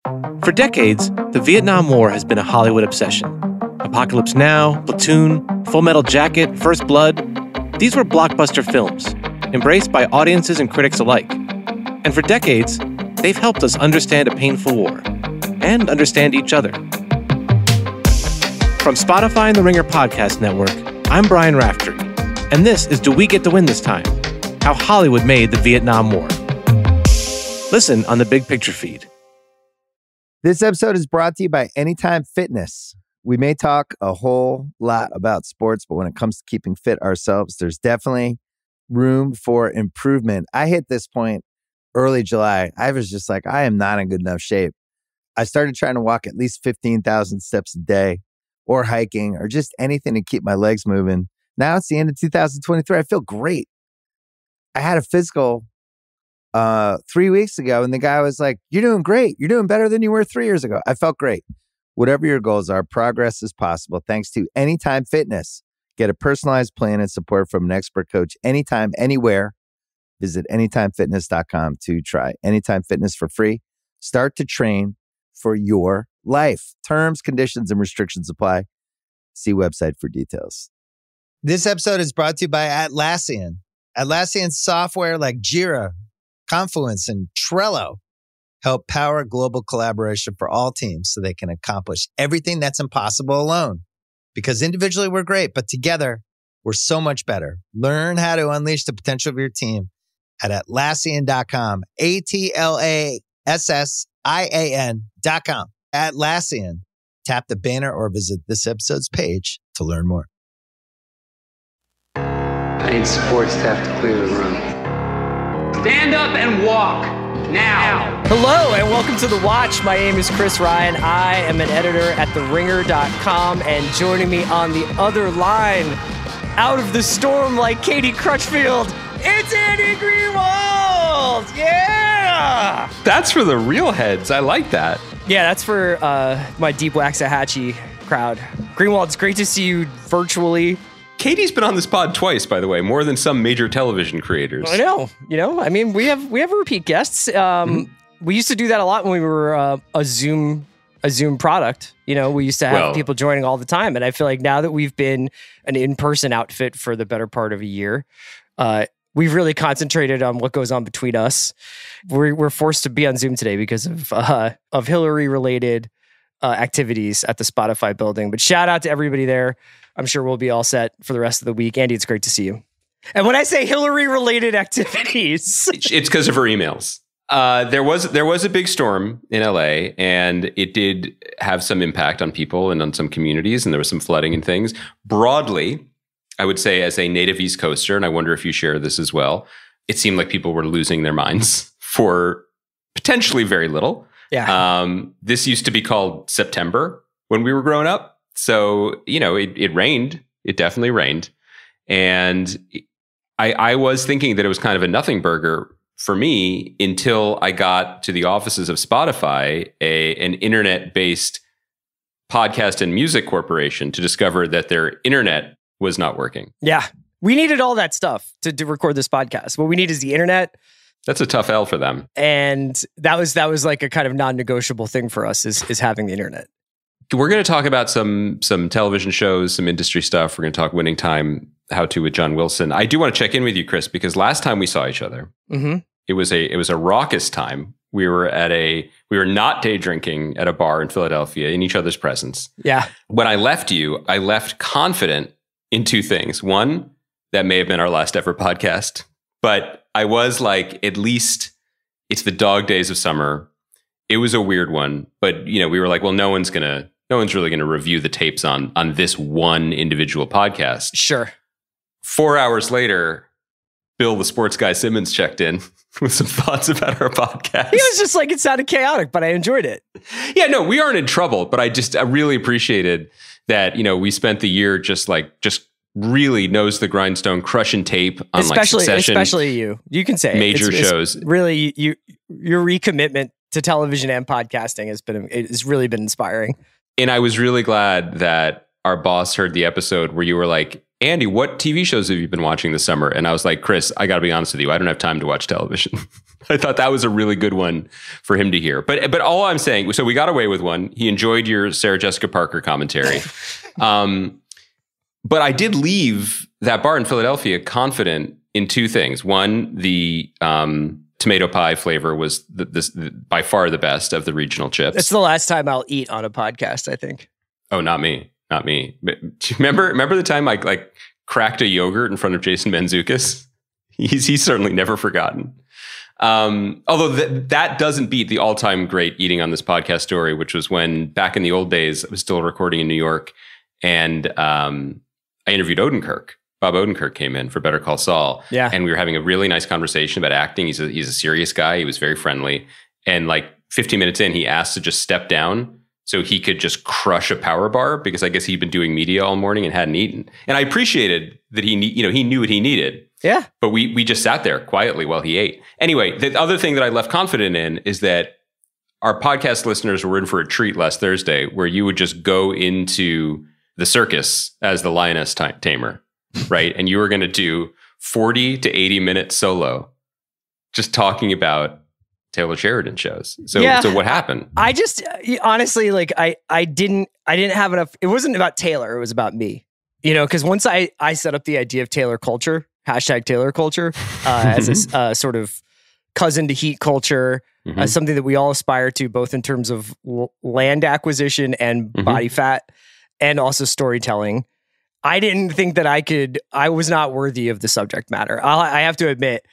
For decades, the Vietnam War has been a Hollywood obsession. Apocalypse Now, Platoon, Full Metal Jacket, First Blood. These were blockbuster films, embraced by audiences and critics alike. And for decades, they've helped us understand a painful war and understand each other. From Spotify and the Ringer Podcast Network, I'm Brian Raftery, and this is Do We Get to Win This Time? How Hollywood Made the Vietnam War. Listen on the Big Picture feed. This episode is brought to you by Anytime Fitness. We may talk a whole lot about sports, but when it comes to keeping fit ourselves, there's definitely room for improvement. I hit this point early July. I was just like, I am not in good enough shape. I started trying to walk at least 15,000 steps a day, or hiking, or just anything to keep my legs moving. Now it's the end of 2023. I feel great. I had a physical 3 weeks ago, and the guy was like, "You're doing great. You're doing better than you were 3 years ago." I felt great. Whatever your goals are, progress is possible thanks to Anytime Fitness. Get a personalized plan and support from an expert coach anytime, anywhere. Visit anytimefitness.com to try Anytime Fitness for free. Start to train for your life. Terms, conditions, and restrictions apply. See website for details. This episode is brought to you by Atlassian. Atlassian software like Jira, Confluence, and Trello help power global collaboration for all teams so they can accomplish everything that's impossible alone. Because individually we're great, but together we're so much better. Learn how to unleash the potential of your team at Atlassian.com. Atlassian.com. Atlassian. Tap the banner or visit this episode's page to learn more. I need support staff to clear the room. Stand up and walk now. Hello and welcome to The Watch. My name is Chris Ryan. I am an editor at TheRinger.com, and joining me on the other line, out of the storm like Katie Crutchfield, it's Andy Greenwald! Yeah! That's for the real heads. I like that. Yeah, that's for my Deep Waxahachie crowd. Greenwald, it's great to see you virtually. Katie's been on this pod twice, by the way, more than some major television creators. I know. I mean, we have repeat guests. We used to do that a lot when we were a Zoom product. We used to have people joining all the time. And I feel like now that we've been an in-person outfit for the better part of a year, we've really concentrated on what goes on between us. We're forced to be on Zoom today because of Hillary-related activities at the Spotify building. But shout out to everybody there. I'm sure we'll be all set for the rest of the week. Andy, it's great to see you. And when I say Hillary-related activities, it's because of her emails. There was a big storm in LA, and it did have some impact on people and on some communities, and there was some flooding and things. Broadly, I would say as a native East Coaster, and I wonder if you share this as well, it seemed like people were losing their minds for potentially very little. Yeah. This used to be called September when we were growing up. So, it rained. It definitely rained. And I was thinking that it was kind of a nothing burger for me until I got to the offices of Spotify, an internet-based podcast and music corporation, to discover that their internet was not working. Yeah. We needed all that stuff to record this podcast. What we need is the internet. That's a tough L for them. And that was like a kind of non-negotiable thing for us is having the internet. We're going to talk about some television shows, some industry stuff. We're going to talk Winning Time, How To with John Wilson. I do want to check in with you, Chris, because last time we saw each other, it was a raucous time. We were not day drinking at a bar in Philadelphia in each other's presence. Yeah. When I left you, I left confident in two things. One, that may have been our last ever podcast, but I was like, at least it's the dog days of summer. It was a weird one, but we were like, well, no one's really going to review the tapes on this one individual podcast. Sure. 4 hours later, Bill, the sports guy Simmons, checked in with some thoughts about our podcast. He was just like, it sounded chaotic, but I enjoyed it. Yeah, no, we aren't in trouble, but I really appreciated that, we spent the year just really nose the grindstone, crushing tape on Succession. Especially you. You can say major shows. It's really, your recommitment to television and podcasting has really been inspiring. And I was really glad that our boss heard the episode where you were like, Andy, what TV shows have you been watching this summer? And I was like, Chris, I got to be honest with you. I don't have time to watch television. I thought that was a really good one for him to hear. But all I'm saying, so we got away with one. He enjoyed your Sarah Jessica Parker commentary. But I did leave that bar in Philadelphia confident in two things. One, the tomato pie flavor was by far the best of the regional chips. It's the last time I'll eat on a podcast, I think. Oh, not me. Not me. But do you remember the time I cracked a yogurt in front of Jason Mantzoukas? He's certainly never forgotten. Although that doesn't beat the all-time great eating on this podcast story, which was when back in the old days, I was still recording in New York, and I interviewed Odenkirk. Bob Odenkirk came in for Better Call Saul. Yeah. And we were having a really nice conversation about acting. He's a serious guy. He was very friendly. And 15 minutes in, he asked to just step down so he could just crush a power bar, because I guess he'd been doing media all morning and hadn't eaten. And I appreciated that he knew what he needed. Yeah. But we just sat there quietly while he ate. Anyway, the other thing that I left confident in is that our podcast listeners were in for a treat last Thursday, where you would just go into the circus as the lioness tamer, right? And you were going to do 40 to 80 minute solo just talking about Taylor Sheridan shows. So what happened? I just honestly, I didn't have enough. It wasn't about Taylor. It was about me, because once I set up the idea of Taylor culture, #Taylor culture, as a sort of cousin to heat culture, something that we all aspire to, both in terms of land acquisition and body fat, and also storytelling. I didn't think that I was not worthy of the subject matter. I have to admit,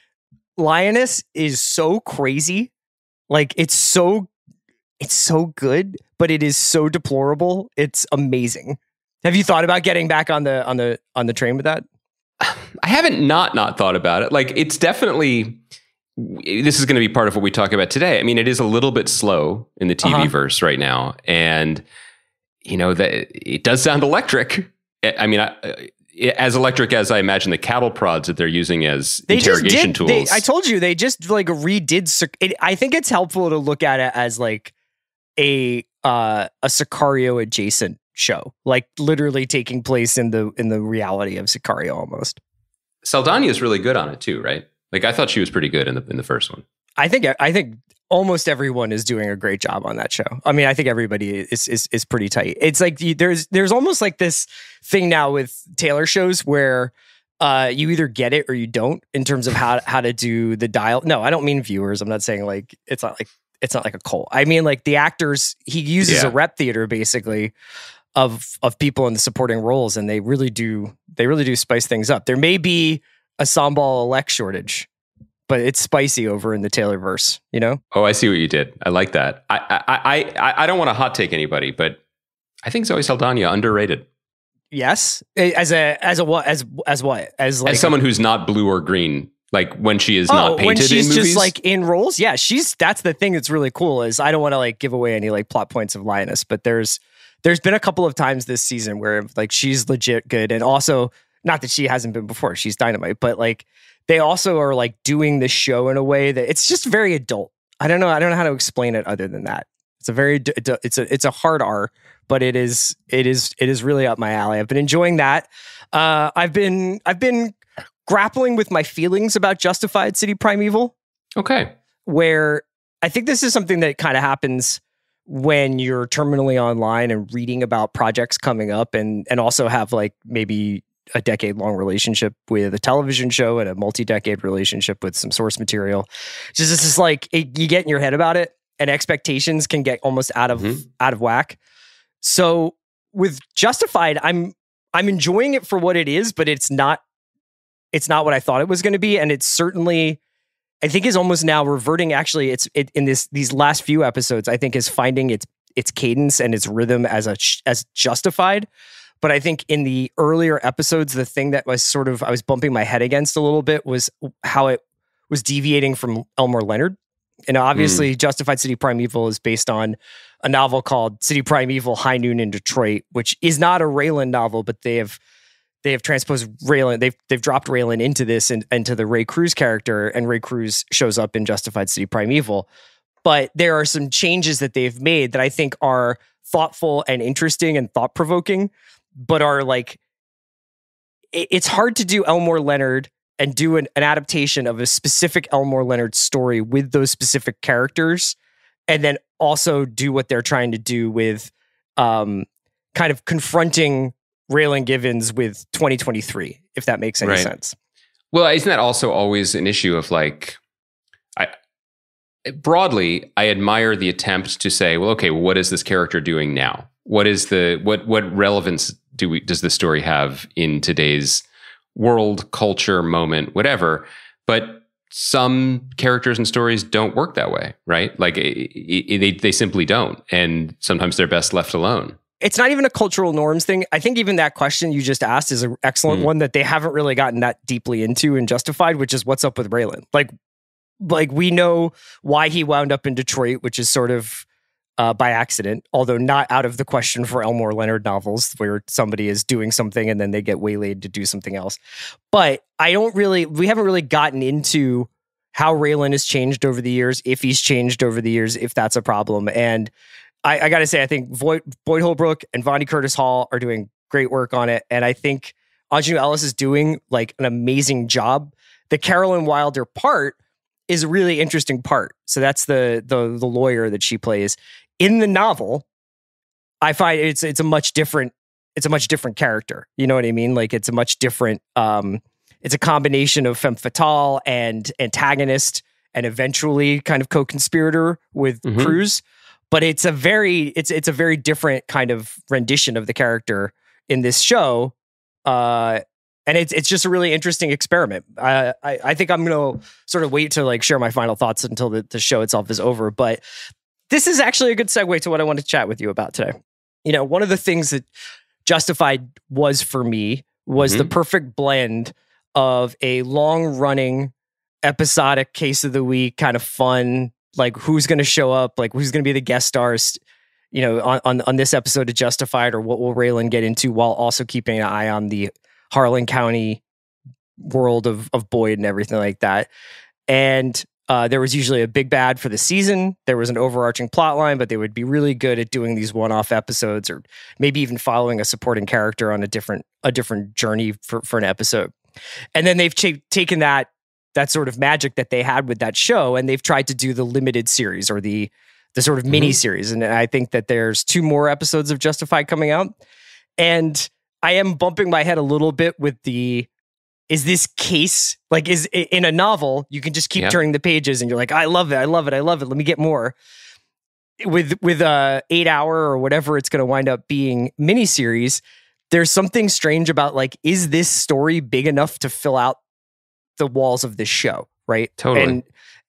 Lioness is so crazy. It's so good, but it is so deplorable. It's amazing. Have you thought about getting back on the train with that? I haven't not thought about it. It's definitely, this is going to be part of what we talk about today. I mean, it is a little bit slow in the TV verse right now. And, that it does sound electric. I mean, as electric as I imagine the cattle prods that they're using as interrogation tools. I told you, they just redid. I think it's helpful to look at it as a Sicario adjacent show, literally taking place in the reality of Sicario almost. Saldana is really good on it too, right? I thought she was pretty good in the first one. I think almost everyone is doing a great job on that show. I mean, I think everybody is pretty tight. It's there's almost this thing now with Taylor shows where you either get it or you don't in terms of how to do the dial. No, I don't mean viewers. I'm not saying it's not like a cult. I mean the actors. He uses a rep theater basically of people in the supporting roles, and they really do spice things up. There may be a Sambal elect shortage, but it's spicy over in the Taylorverse, Oh, I see what you did. I like that. I don't want to hot take anybody, but I think Zoe Saldana underrated. Yes, as someone who's not blue or green, when she is not painted when she's in movies. Just in roles. Yeah, that's the thing that's really cool. Is I don't want to give away any plot points of Lioness, but there's been a couple of times this season where she's legit good, and also not that she hasn't been before. She's dynamite, but they also are doing the show in a way that it's just very adult. I don't know how to explain it other than that. It's a very it's a hard R, but it is really up my alley. I've been enjoying that. I've been grappling with my feelings about Justified City Primeval. Okay, where I think this is something that kind of happens when you're terminally online and reading about projects coming up, and also have maybe a decade-long relationship with a television show and a multi-decade relationship with some source material. Just it's just you get in your head about it, and expectations can get almost out of whack. So with Justified, I'm enjoying it for what it is, but it's not what I thought it was going to be, and it's certainly, I think, is almost now reverting. Actually, in these last few episodes, I think is finding its cadence and its rhythm as Justified. But I think in the earlier episodes, the thing that was I was bumping my head against a little bit was how it was deviating from Elmore Leonard. And obviously, Justified City Primeval is based on a novel called City Primeval: High Noon in Detroit, which is not a Raylan novel, but they have transposed Raylan. They've dropped Raylan into this and into the Ray Cruz character, and Ray Cruz shows up in Justified City Primeval. But there are some changes that they've made that I think are thoughtful and interesting and thought provoking, but are it's hard to do Elmore Leonard and do an adaptation of a specific Elmore Leonard story with those specific characters, and then also do what they're trying to do with kind of confronting Raylan Givens with 2023, if that makes any sense. Well, isn't that also always an issue of like, broadly, I admire the attempt to say, well, okay, what is this character doing now? What is what relevance does the story have in today's world, culture, moment, whatever? But some characters and stories don't work that way, right? Like they simply don't, and sometimes they're best left alone. It's not even a cultural norms thing. I think even that question you just asked is an excellent one that they haven't really gotten that deeply into in Justified, which is what's up with Raylan. Like we know why he wound up in Detroit, which is sort of by accident, although not out of the question for Elmore Leonard novels where somebody is doing something and then they get waylaid to do something else. But we haven't really gotten into how Raylan has changed over the years, if he's changed over the years, if that's a problem. And I got to say, I think Boyd Holbrook and Vonnie Curtis Hall are doing great work on it. And I think Aunjanue Ellis is doing like an amazing job. The Carolyn Wilder part is a really interesting part. So that's the lawyer that she plays. In the novel, I find it's a much different character. You know what I mean? Like it's a much different it's a combination of femme fatale and antagonist and eventually kind of co-conspirator with Cruz. But it's a very different kind of rendition of the character in this show. And it's just a really interesting experiment. I think I'm going to sort of wait to like share my final thoughts until the show itself is over. But this is actually a good segue to what I want to chat with you about today. You know, one of the things that Justified was for me was the perfect blend of a long-running episodic case of the week, kind of fun, like who's going to show up, like who's going to be the guest stars, you know, on this episode of Justified, or what will Raylan get into, while also keeping an eye on the Harlan County world of Boyd and everything like that. And there was usually a big bad for the season. There was an overarching plot line, but they would be really good at doing these one-off episodes, or maybe even following a supporting character on a different journey for an episode. And then they've taken that sort of magic that they had with that show, and they've tried to do the limited series, or the sort of mini series. And I think that there's 2 more episodes of Justified coming out. And I am bumping my head a little bit with is this case, like, is in a novel, you can just keep turning the pages and you're like, I love it. Let me get more. With a 8-hour or whatever it's going to wind up being miniseries, there's something strange about, like, is this story big enough to fill out the walls of this show, right? Totally.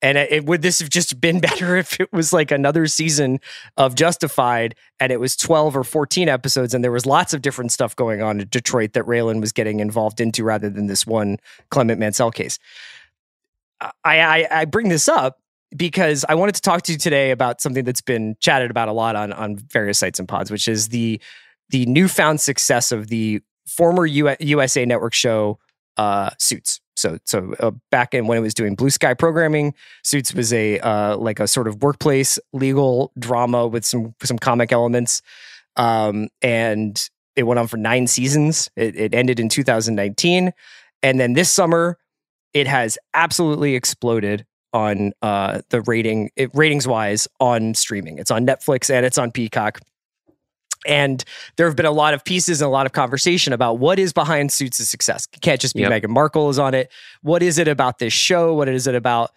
And would this have just been better if it was like another season of Justified and it was 12 or 14 episodes and there was lots of different stuff going on in Detroit that Raylan was getting involved into, rather than this one Clement Mansell case? I bring this up because I wanted to talk to you today about something that's been chatted about a lot on various sites and pods, which is the newfound success of the former USA Network show Suits. So back in when it was doing Blue Sky programming, Suits was a sort of workplace legal drama with some comic elements, and it went on for 9 seasons. It ended in 2019, and then this summer it has absolutely exploded on the ratings wise on streaming. It's on Netflix and it's on Peacock. And there have been a lot of pieces and a lot of conversation about what is behind Suits' success. It can't just be Meghan Markle is on it. What is it about this show? What is it about?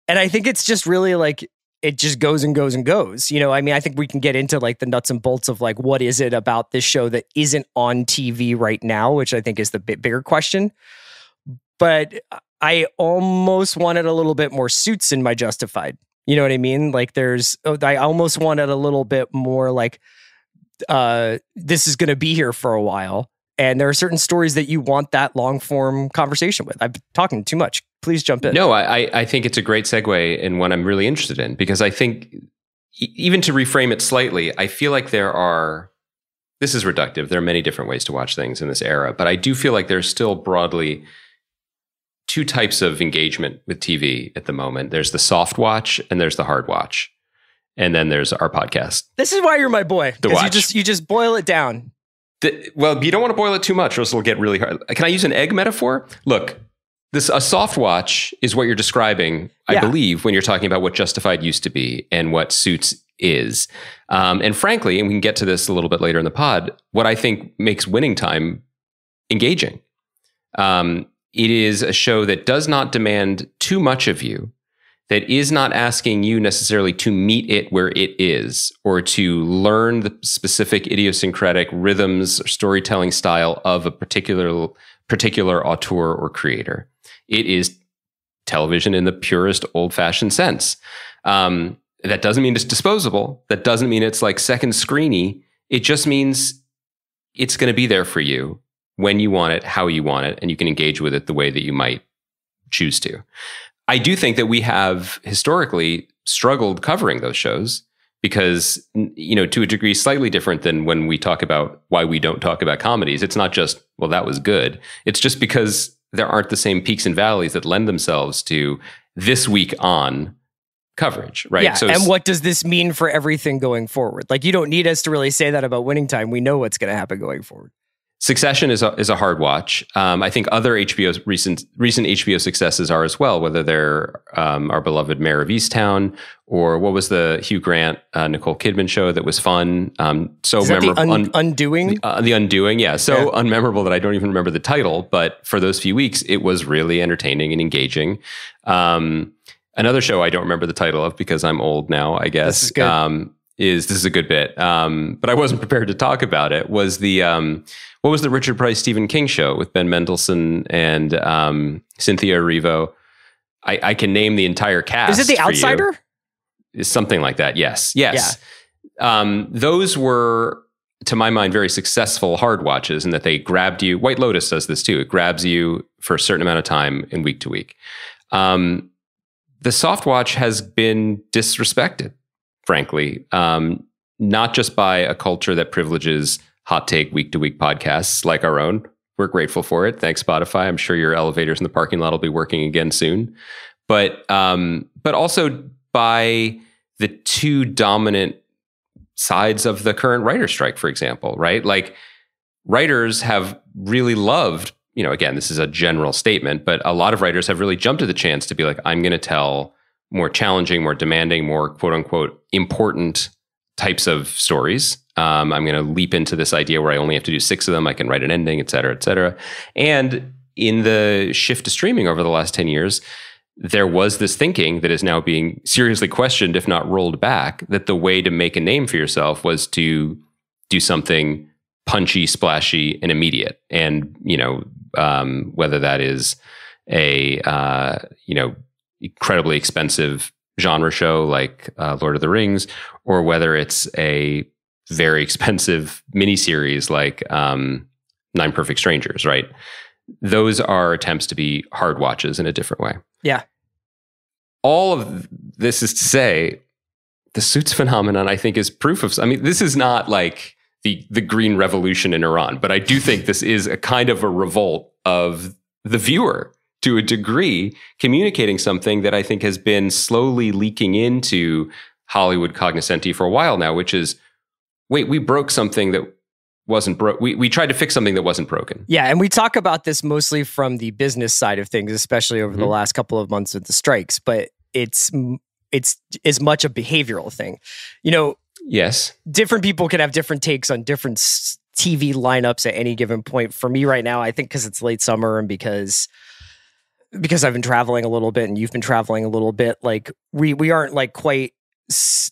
And I think it's just really like, it just goes and goes and goes. You know, I mean, I think we can get into like the nuts and bolts of like, what is it about this show that isn't on TV right now, which I think is the bigger question. But I almost wanted a little bit more Suits in my Justified. You know what I mean? Like I almost wanted a little bit more like, this is going to be here for a while, and there are certain stories that you want that long form conversation with. I'm talking too much. Please jump in. No, I think it's a great segue and one I'm really interested in, because I think even to reframe it slightly, I feel like this is reductive. There are many different ways to watch things in this era, but I do feel like there's still broadly 2 types of engagement with TV at the moment. There's the soft watch and there's the hard watch. And then there's our podcast. This is why you're my boy. Because you just boil it down. Well, you don't want to boil it too much or else it'll get really hard. Can I use an egg metaphor? Look, a soft watch is what you're describing, I believe, when you're talking about what Justified used to be and what Suits is. And frankly, and we can get to this a little bit later in the pod, what I think makes Winning Time engaging. It is a show that does not demand too much of you, that is not asking you necessarily to meet it where it is or to learn the specific idiosyncratic rhythms or storytelling style of a particular auteur or creator. It is television in the purest old-fashioned sense. That doesn't mean it's disposable. That doesn't mean it's like second screeny. It just means it's going to be there for you when you want it, how you want it, and you can engage with it the way that you might choose to. I do think that we have historically struggled covering those shows because, to a degree slightly different than when we talk about why we don't talk about comedies. It's not just, well, that was good. It's just because there aren't the same peaks and valleys that lend themselves to this week on coverage, right? Yeah, and what does this mean for everything going forward? Like, you don't need us to really say that about Winning Time. We know what's going to happen going forward. Succession is a hard watch. I think other recent HBO successes are as well, whether they're our beloved Mayor of Easttown or what was the Hugh Grant, Nicole Kidman show that was fun. So is memorable. The Undoing? The Undoing, yeah. So unmemorable that I don't even remember the title, but for those few weeks, it was really entertaining and engaging. Another show I don't remember the title of because I'm old now, I guess. This is good. This is a good bit, but I wasn't prepared to talk about it. Was the what was the Richard Price Stephen King show with Ben Mendelsohn and Cynthia Erivo? I can name the entire cast. Is it The Outsider? It's something like that. Yes. Yeah. Those were, to my mind, very successful hard watches in that they grabbed you. White Lotus does this too. It grabs you for a certain amount of time in week to week. The soft watch has been disrespected, frankly, not just by a culture that privileges hot take week to week podcasts like our own. We're grateful for it. Thanks, Spotify. I'm sure your elevators in the parking lot will be working again soon. But also by the two dominant sides of the current writer strike, for example, right? Like, writers have really loved, again, this is a general statement, but a lot of writers have really jumped at the chance to be like, I'm going to tell more challenging, more demanding, more quote unquote important types of stories. I'm going to leap into this idea where I only have to do 6 of them. I can write an ending, et cetera, et cetera. And in the shift to streaming over the last 10 years, there was this thinking that is now being seriously questioned, if not rolled back, that the way to make a name for yourself was to do something punchy, splashy, and immediate. And, whether that is a, incredibly expensive genre show like Lord of the Rings, or whether it's a very expensive miniseries like 9 Perfect Strangers, right? Those are attempts to be hard watches in a different way. Yeah. All of this is to say, the Suits phenomenon, I think, is proof of, this is not like the Green Revolution in Iran, but I do think this is a kind of a revolt of the viewer to a degree, communicating something that I think has been slowly leaking into Hollywood cognoscenti for a while now, which is, wait, we broke something that wasn't broke. We tried to fix something that wasn't broken. Yeah, and we talk about this mostly from the business side of things, especially over the last couple of months with the strikes, but it's as much a behavioral thing. Yes. Different people can have different takes on different TV lineups at any given point. For me right now, I think because it's late summer and because I've been traveling a little bit and you've been traveling a little bit, like we aren't like quite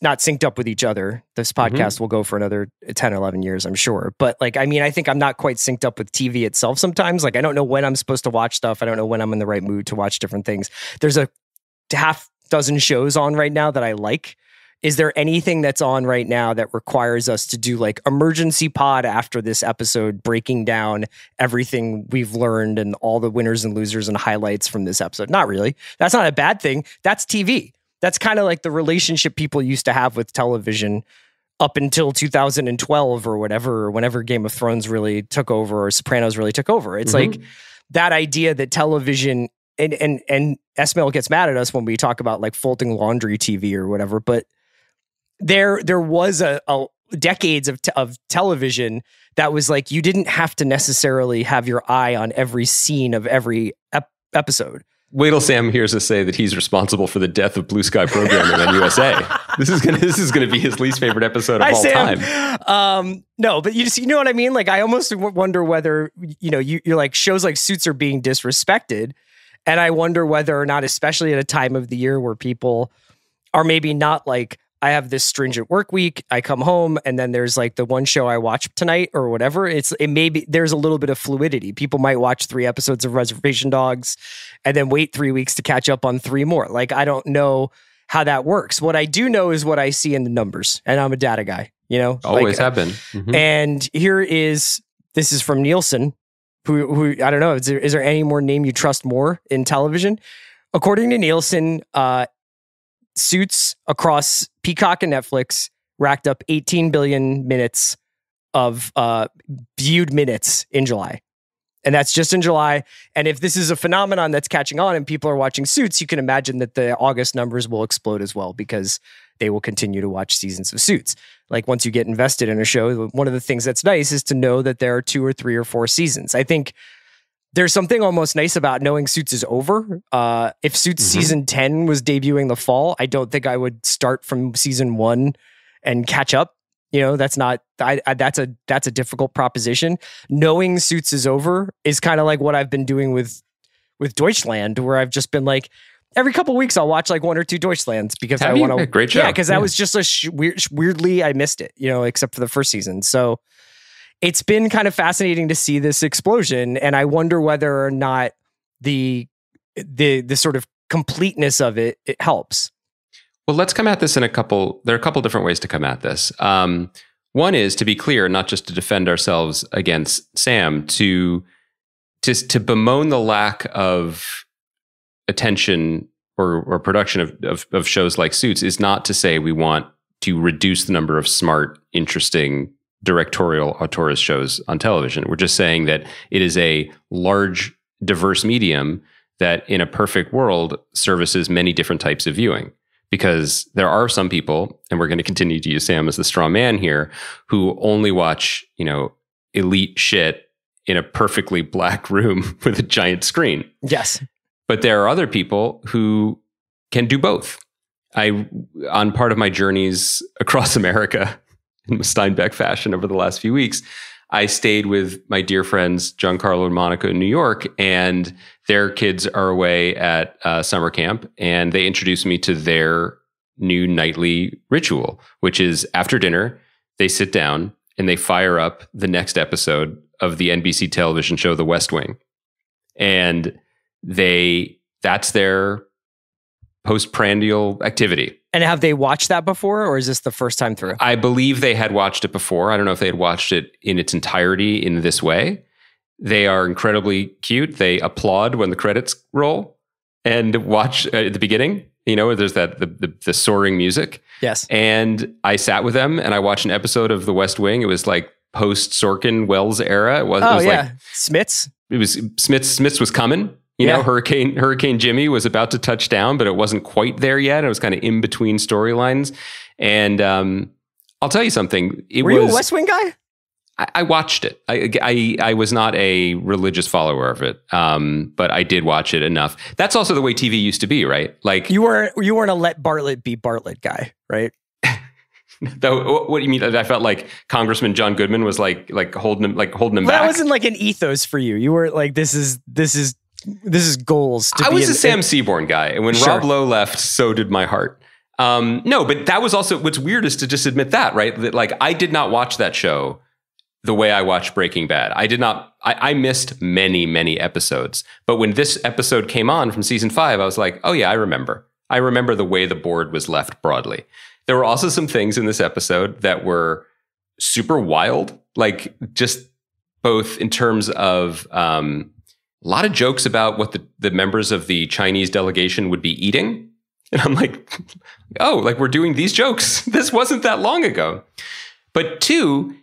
not synced up with each other. This podcast will go for another 10 or 11 years, I'm sure. But I think I'm not quite synced up with TV itself sometimes. Like, I don't know when I'm supposed to watch stuff. I don't know when I'm in the right mood to watch different things. There's a half dozen shows on right now that I like. Is there anything that's on right now that requires us to do like emergency pod after this episode, breaking down everything we've learned and all the winners and losers and highlights from this episode? Not really. That's not a bad thing. That's TV. That's kind of like the relationship people used to have with television up until 2012 or whatever, or whenever Game of Thrones really took over or Sopranos really took over. It's like that idea that television and Esmail gets mad at us when we talk about like folding laundry TV or whatever, but there was decades of television that was like, you didn't have to necessarily have your eye on every scene of every episode. Wait till Sam hears us say that he's responsible for the death of Blue Sky programming on USA. This is gonna be his least favorite episode of all time. No, but you know what I mean? Like, I almost wonder whether, you're like, shows like Suits are being disrespected. And I wonder whether or not, especially at a time of the year where people are maybe not like, I have this stringent work week, I come home, and then there's like the one show I watch tonight or whatever. There's a little bit of fluidity. People might watch 3 episodes of Reservation Dogs and then wait 3 weeks to catch up on 3 more. Like, I don't know how that works. What I do know is what I see in the numbers, and I'm a data guy, Always have been. Mm-hmm. And this is from Nielsen, who I don't know, is there any more name you trust more in television? According to Nielsen, Suits across Peacock and Netflix racked up 18 billion minutes of viewed minutes in July. And that's just in July. And if this is a phenomenon that's catching on and people are watching Suits, you can imagine that the August numbers will explode as well, because they will continue to watch seasons of Suits. Like, once you get invested in a show, one of the things that's nice is to know that there are 2 or 3 or 4 seasons. I think there's something almost nice about knowing Suits is over. If Suits season 10 was debuting the fall, I don't think I would start from season 1 and catch up. That's a difficult proposition. Knowing Suits is over is kind of like what I've been doing with Deutschland, where I've just been like, every couple of weeks I'll watch like 1 or 2 Deutschlands because I want to. Great show. Yeah, because that was just weirdly I missed it. Except for the first season. So it's been kind of fascinating to see this explosion, and I wonder whether or not the sort of completeness of it helps. Well, let's come at this there are a couple different ways to come at this. One is, to be clear, not just to defend ourselves against Sam, to bemoan the lack of attention or production of shows like Suits is not to say we want to reduce the number of smart, interesting, directorial auteurist shows on television. We're just saying that it is a large, diverse medium that in a perfect world services many different types of viewing. Because there are some people, and we're going to continue to use Sam as the straw man here, who only watch, elite shit in a perfectly black room with a giant screen. Yes. But there are other people who can do both. On part of my journeys across America, in Steinbeck fashion over the last few weeks, I stayed with my dear friends Giancarlo and Monica in New York, and their kids are away at summer camp, and they introduced me to their new nightly ritual, which is after dinner, they sit down and they fire up the next episode of the NBC television show, The West Wing. And that's their postprandial activity. And have they watched that before, or is this the first time through? I believe they had watched it before. I don't know if they had watched it in its entirety in this way. They are incredibly cute. They applaud when the credits roll and watch at the beginning. There's the soaring music. Yes. And I sat with them and I watched an episode of The West Wing. It was like post Sorkin Wells era. It was like Smits. It was Smits was coming. Hurricane Jimmy was about to touch down, but it wasn't quite there yet. It was kind of in between storylines. And I'll tell you something. Were you a West Wing guy? I watched it. I was not a religious follower of it, but I did watch it enough. That's also the way TV used to be, right? Like you weren't a let Bartlett be Bartlett guy, right? What do you mean? I felt like Congressman John Goodman was like holding him back. That wasn't like an ethos for you. You weren't like this is goals. I was a Sam Seaborn guy, and when Rob Lowe left, so did my heart. No, but that was also what's weird is to just admit that, right? That like I did not watch that show the way I watched Breaking Bad. I missed many, many episodes. But when this episode came on from season 5, I was like, oh yeah, I remember. I remember the way the board was left broadly. There were also some things in this episode that were super wild, like just both in terms of a lot of jokes about what the members of the Chinese delegation would be eating. And I'm like, oh, like we're doing these jokes. This wasn't that long ago. But 2,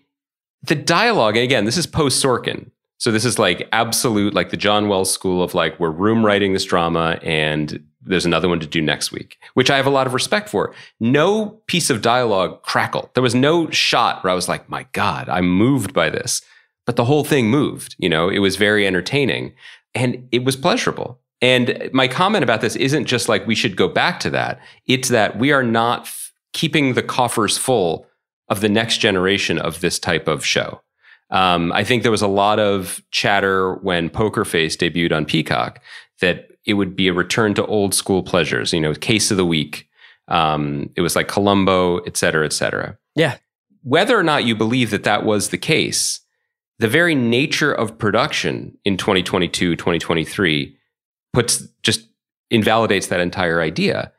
the dialogue, and again, this is post Sorkin. So this is like absolute, like the John Wells school of like, we're room writing this drama and there's another one to do next week, which I have a lot of respect for. No piece of dialogue crackled. There was no shot where I was like, my God, I'm moved by this. But the whole thing moved. It was very entertaining and it was pleasurable. And my comment about this isn't just like we should go back to that. It's that we are not keeping the coffers full of the next generation of this type of show. I think there was a lot of chatter when Poker Face debuted on Peacock that it would be a return to old school pleasures, case of the week. It was like Columbo, et cetera, et cetera. Yeah. Whether or not you believe that that was the case, the very nature of production in 2022, 2023 just invalidates that entire idea.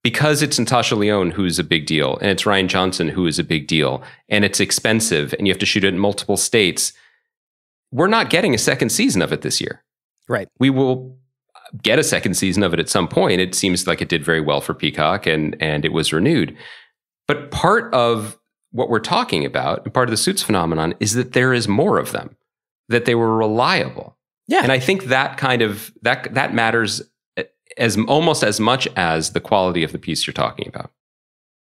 Because it's Natasha Lyonne, who's a big deal, and it's Rian Johnson, who is a big deal, and it's expensive, and you have to shoot it in multiple states, we're not getting a second season of it this year. Right. We will get a second season of it at some point. It seems like it did very well for Peacock, and it was renewed. But part of what we're talking about, and part of the Suits phenomenon, is that there is more of them, that they were reliable. Yeah. And I think that that matters as almost as much as the quality of the piece you're talking about.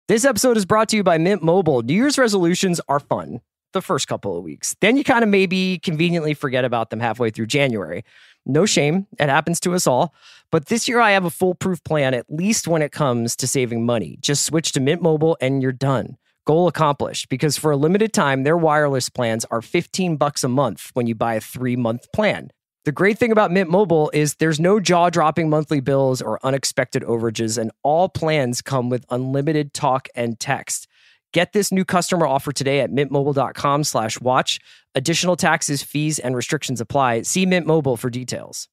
This episode is brought to you by Mint Mobile. New Year's resolutions are fun the first couple of weeks. Then you kind of maybe conveniently forget about them halfway through January. No shame. It happens to us all. But this year I have a foolproof plan, at least when it comes to saving money. Just switch to Mint Mobile and you're done. Goal accomplished, because for a limited time, their wireless plans are $15 a month when you buy a 3-month plan. The great thing about Mint Mobile is there's no jaw-dropping monthly bills or unexpected overages, and all plans come with unlimited talk and text. Get this new customer offer today at mintmobile.com/watch. Additional taxes, fees, and restrictions apply. See Mint Mobile for details.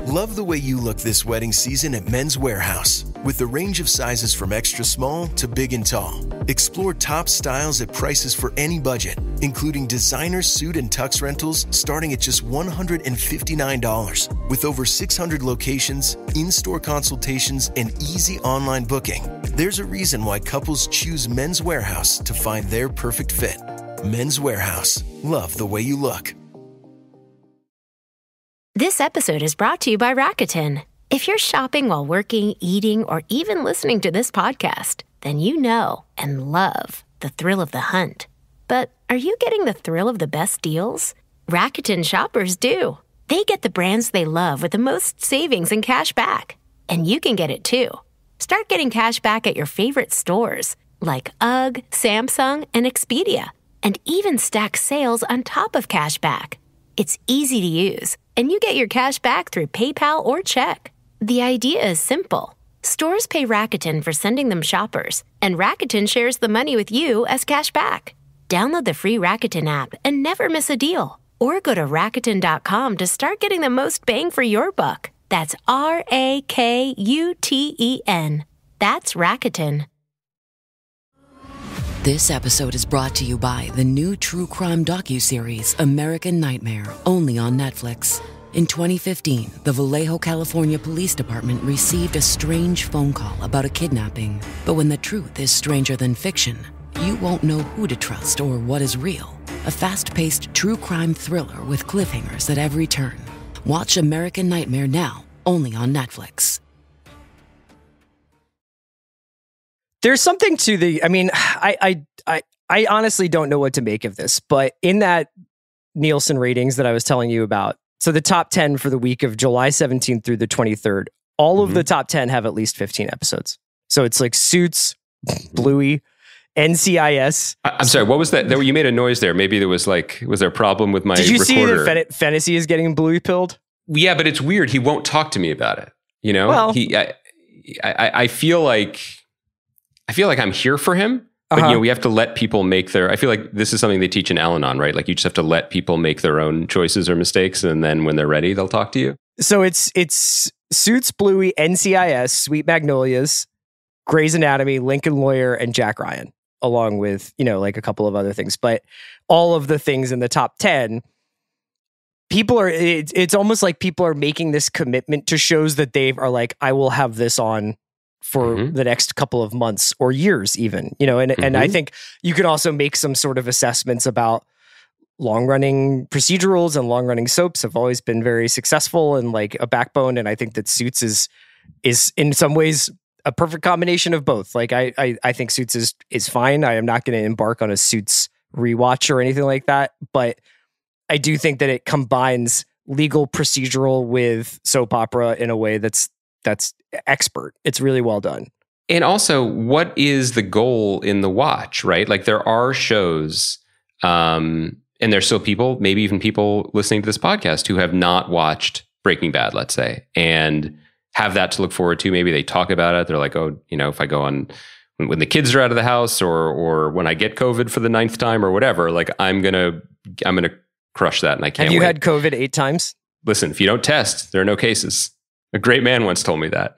Love the way you look this wedding season at Men's Warehouse. With a range of sizes from extra small to big and tall. Explore top styles at prices for any budget, including designer suit and tux rentals starting at just $159. With over 600 locations, in-store consultations, and easy online booking, there's a reason why couples choose Men's Warehouse to find their perfect fit. Men's Warehouse. Love the way you look. This episode is brought to you by Rakuten. If you're shopping while working, eating, or even listening to this podcast, then you know and love the thrill of the hunt. But are you getting the thrill of the best deals? Rakuten shoppers do. They get the brands they love with the most savings and cash back. And you can get it too. Start getting cash back at your favorite stores like UGG, Samsung, and Expedia. And even stack sales on top of cash back. It's easy to use, and you get your cash back through PayPal or check. The idea is simple. Stores pay Rakuten for sending them shoppers, and Rakuten shares the money with you as cash back. Download the free Rakuten app and never miss a deal. Or go to Rakuten.com to start getting the most bang for your buck. That's Rakuten. That's Rakuten. This episode is brought to you by the new true crime docuseries American Nightmare, only on Netflix. In 2015, the Vallejo, California Police Department received a strange phone call about a kidnapping. But when the truth is stranger than fiction, you won't know who to trust or what is real. A fast-paced true crime thriller with cliffhangers at every turn. Watch American Nightmare now, only on Netflix. There's something to the, I honestly don't know what to make of this, but in that Nielsen ratings that I was telling you about, so the top 10 for the week of July 17th through the 23rd, all of the top 10 have at least 15 episodes. So it's like Suits, Bluey, NCIS. I'm sorry, what was that? You made a noise there. Maybe there was was there a problem with my recorder? Did you see that Fennessy is getting Bluey pilled? Yeah, but it's weird. He won't talk to me about it. Well, I feel like I'm here for him, but we have to let people make their. I feel like this is something they teach in Al-Anon, right? Like you just have to let people make their own choices or mistakes, and then when they're ready, they'll talk to you. So it's Suits, Bluey, NCIS, Sweet Magnolias, Grey's Anatomy, Lincoln Lawyer, and Jack Ryan, along with a couple of other things. But all of the things in the top 10, people are. It's almost like people are making this commitment to shows that they are like, I will have this on for the next couple of months or years even, and I think you can also make some sort of assessments about long-running procedurals and long-running soaps have always been very successful and like a backbone. And I think that Suits is in some ways a perfect combination of both. Like I think Suits is fine. I am not going to embark on a Suits rewatch or anything like that, but I do think that it combines legal procedural with soap opera in a way that's expert. It's really well done. And also, what is the goal in the watch, right? Like there are shows, and there's still people, maybe even people listening to this podcast who have not watched Breaking Bad, let's say, and have that to look forward to. Maybe they talk about it. They're like, oh, if I go on when the kids are out of the house or when I get COVID for the 9th time or whatever, like I'm going to crush that. And I can't Have you wait. had COVID 8 times? Listen, if you don't test, there are no cases. A great man once told me that.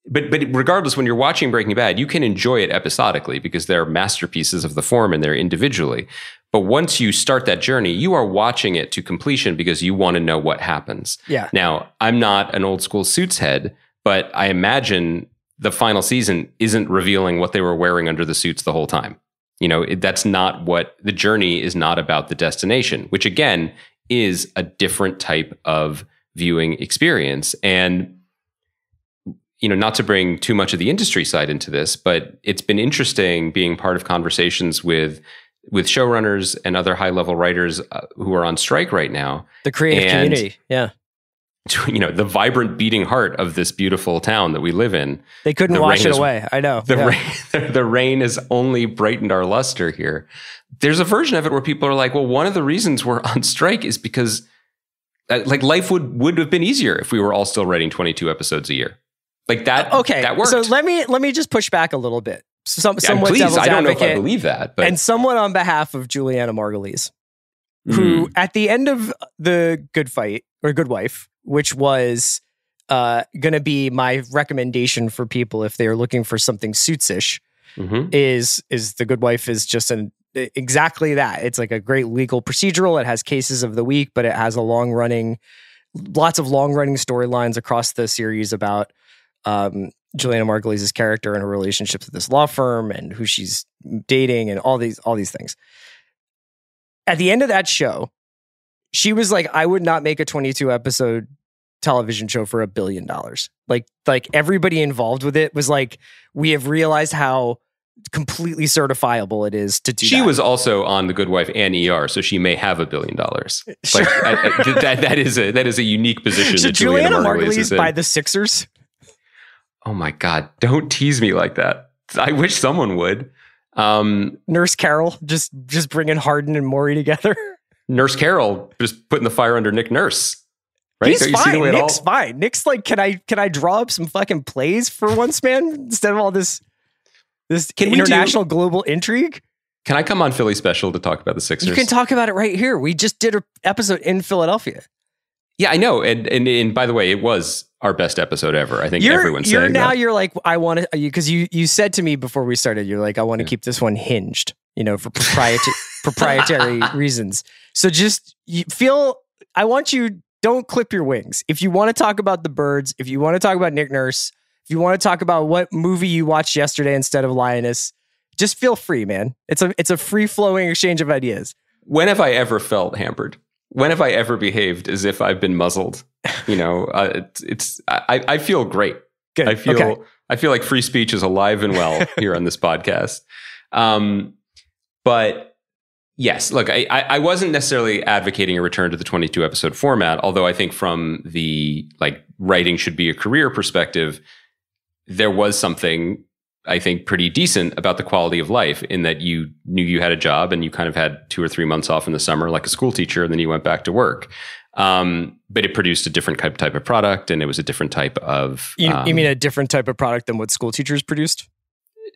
But regardless, when you're watching Breaking Bad, you can enjoy it episodically because they're masterpieces of the form and they're individually. But once you start that journey, you are watching it to completion because you want to know what happens. Yeah. Now, I'm not an old school Suits head, but I imagine the final season isn't revealing what they were wearing under the suits the whole time. That's not what the journey is, not about the destination, which again is a different type of viewing experience. And not to bring too much of the industry side into this, but it's been interesting being part of conversations with showrunners and other high-level writers who are on strike right now. The creative community, yeah. The vibrant beating heart of this beautiful town that we live in. They couldn't wash it away. I know. The rain has only brightened our luster here. There's a version of it where people are like, well, one of the reasons we're on strike is because like life would have been easier if we were all still writing 22 episodes a year. Like that. Okay. That worked. So let me just push back a little bit. Somewhat please, devil's I don't know if I advocate, believe that, but and somewhat on behalf of Juliana Margulies, who at the end of the Good Fight or Good Wife, which was going to be my recommendation for people if they are looking for something Suits-ish, is The Good Wife is just exactly that. It's like a great legal procedural. It has cases of the week, but it has lots of long running storylines across the series about Juliana Margulies' character and her relationships with this law firm and who she's dating and all these things. At the end of that show, she was like, I would not make a 22 episode television show for $1 billion. Like everybody involved with it was like, we have realized how completely certifiable it is to do she that. was also on The Good Wife and ER, so she may have $1 billion. Sure. That is a unique position. Should Juliana Margulies buy the Sixers? Oh my God, don't tease me like that. I wish someone would. Nurse Carol, just bringing Harden and Morey together. Nurse Carol just putting the fire under Nick Nurse. Right? He's fine. Nick's fine. Nick's like, can I draw up some fucking plays for once, man? Instead of all this international global intrigue? Can I come on Philly Special to talk about the Sixers? You can talk about it right here. We just did an episode in Philadelphia. Yeah, I know. And by the way, it was our best episode ever. I think everyone's saying that. You're like, I want to, because you said to me before we started, you're like, I want to keep this one hinged, for proprietary reasons. So I want you, don't clip your wings. If you want to talk about the birds, if you want to talk about Nick Nurse, if you want to talk about what movie you watched yesterday instead of Lioness, just feel free, man. It's a free-flowing exchange of ideas. When have I ever felt hampered? When have I ever behaved as if I've been muzzled? I feel great. Good. I feel like free speech is alive and well here on this podcast. But yes, look, I wasn't necessarily advocating a return to the 22 episode format, although I think from the writing should be a career perspective, there was something I think pretty decent about the quality of life in that you knew you had a job and you kind of had 2 or 3 months off in the summer like a school teacher, and then you went back to work. But it produced a different type of product, and it was a different type of... You mean a different type of product than what school teachers produced?